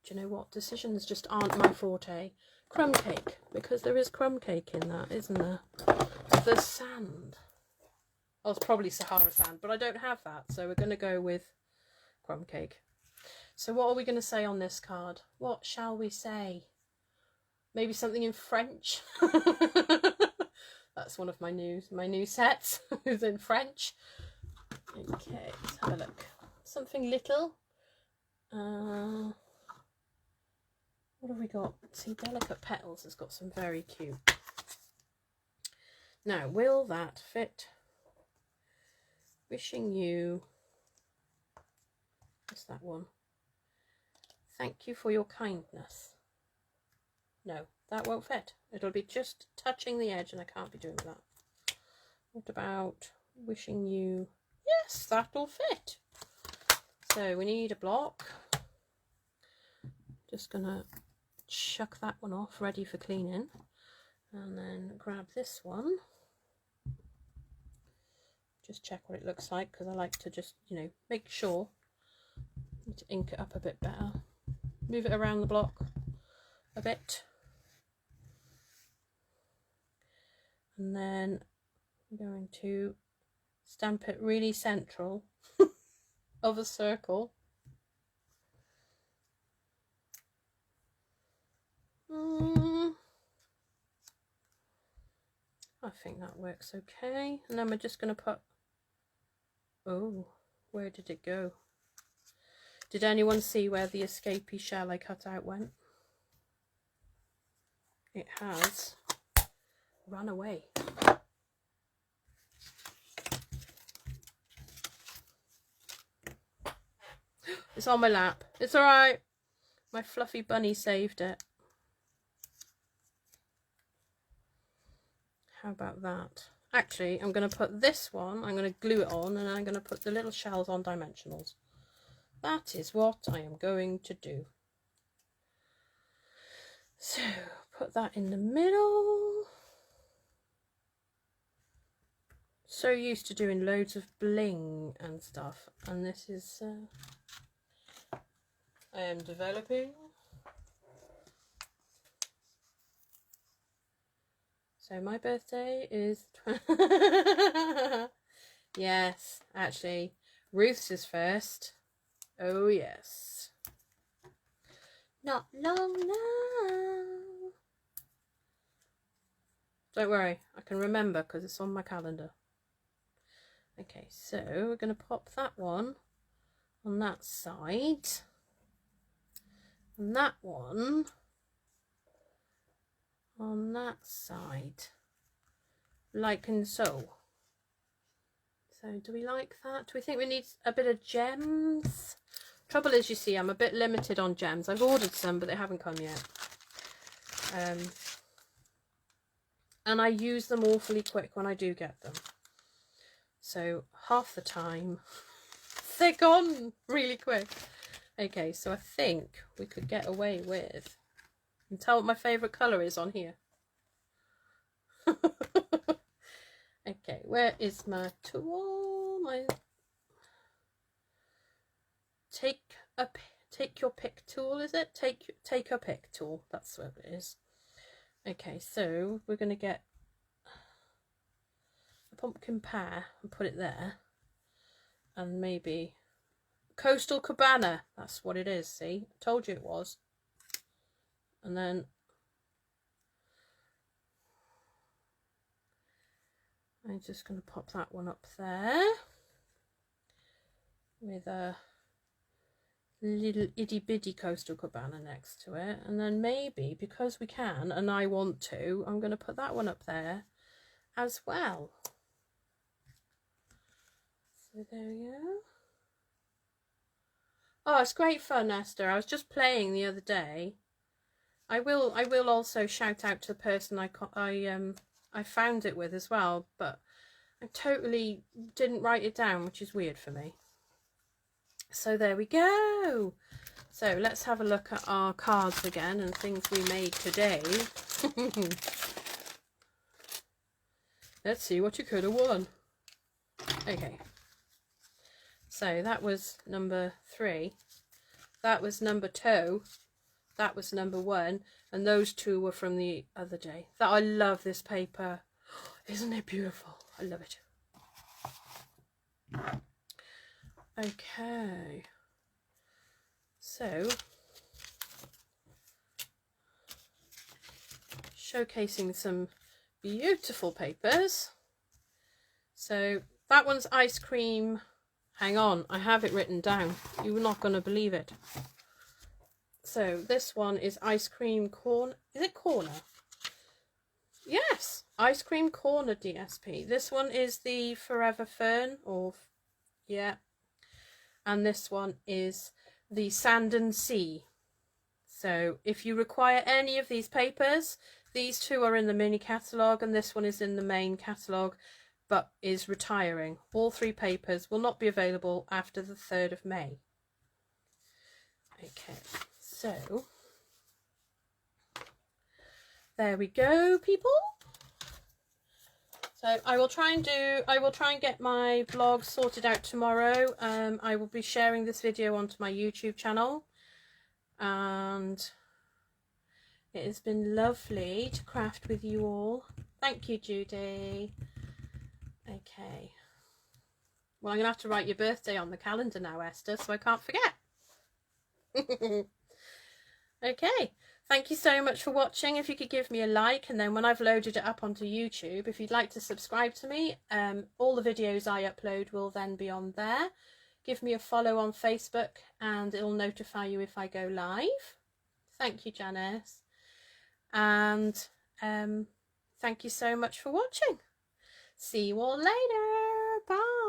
do you know what, decisions just aren't my forte. Crumb cake, because there is crumb cake in that, isn't there? The sand. Oh, it's probably Sahara sand, but I don't have that, so we're going to go with crumb cake. So what are we going to say on this card? What shall we say? Maybe something in French? That's one of my new sets is in French. Okay, let's have a look. Something little. What have we got? See, Delicate Petals has got some very cute. Now, will that fit? Wishing you, what's that one? Thank you for your kindness. No, that won't fit. It'll be just touching the edge, and I can't be doing that. What about wishing you? Yes, that'll fit. So we need a block. Just gonna chuck that one off, ready for cleaning, and then grab this one. Just check what it looks like, because I like to just, you know, make sure. Need to ink it up a bit better. Move it around the block a bit. And then I'm going to stamp it really central of a circle. I think that works okay. And then we're just going to put... Oh, where did it go? Did anyone see where the escapee shell I cut out went? It has run away. It's on my lap. It's alright. My fluffy bunny saved it. How about that? Actually, I'm going to put this one, I'm going to glue it on, and I'm going to put the little shells on dimensionals. That is what I am going to do. So, put that in the middle. So used to doing loads of bling and stuff, and this is... I am developing. So my birthday is... Yes, actually, Ruth's is first. Oh yes. Not long now. Don't worry, I can remember because it's on my calendar. Okay, so we're going to pop that one on that side. And that one on that side, like and so. So do we like that? Do we think we need a bit of gems? Trouble is, you see, I'm a bit limited on gems. I've ordered some, but they haven't come yet. And I use them awfully quick when I do get them. So half the time, they're gone really quick. Okay, so I think we could get away with... And tell what my favourite colour is on here. Okay, where is my tool? My take your pick tool, is it? Take a pick tool. That's what it is. Okay, so we're going to get a pumpkin pear and put it there, and maybe Coastal Cabana. That's what it is. See, I told you it was. And then I'm just going to pop that one up there with a little itty bitty Coastal Cabana next to it. And then maybe, because we can and I want to, I'm going to put that one up there as well. So there we go. Oh, it's great fun, Esther. I was just playing the other day. I will also shout out to the person I found it with as well, but I totally didn't write it down, which is weird for me. So there we go. So let's have a look at our cards again and things we made today. Let's see what you could have won. Okay. So that was number 3. That was number 2. That was number 1, and those 2 were from the other day. I love this paper. Isn't it beautiful? I love it. Okay. So, showcasing some beautiful papers. So, that one's ice cream. Hang on, I have it written down. You're not going to believe it. So this one is ice cream corner. Is it corner? Yes, ice cream corner DSP. This one is the Forever Fern, or yeah, and this one is the Sand and Sea. So if you require any of these papers, these 2 are in the mini catalogue, and this one is in the main catalogue, but is retiring. All 3 papers will not be available after the 3rd of May. Okay. So, there we go, people. So I will try and get my blog sorted out tomorrow. I will be sharing this video onto my YouTube channel, and it has been lovely to craft with you all. Thank you, Judy. Okay. Well, I'm gonna have to write your birthday on the calendar now, Esther, so I can't forget. Okay, Thank you so much for watching. If you could give me a like, and then when I've loaded it up onto YouTube, if you'd like to subscribe to me, all the videos I upload will then be on there. Give me a follow on Facebook and it'll notify you if I go live. Thank you, Janice. And thank you so much for watching. See you all later. Bye.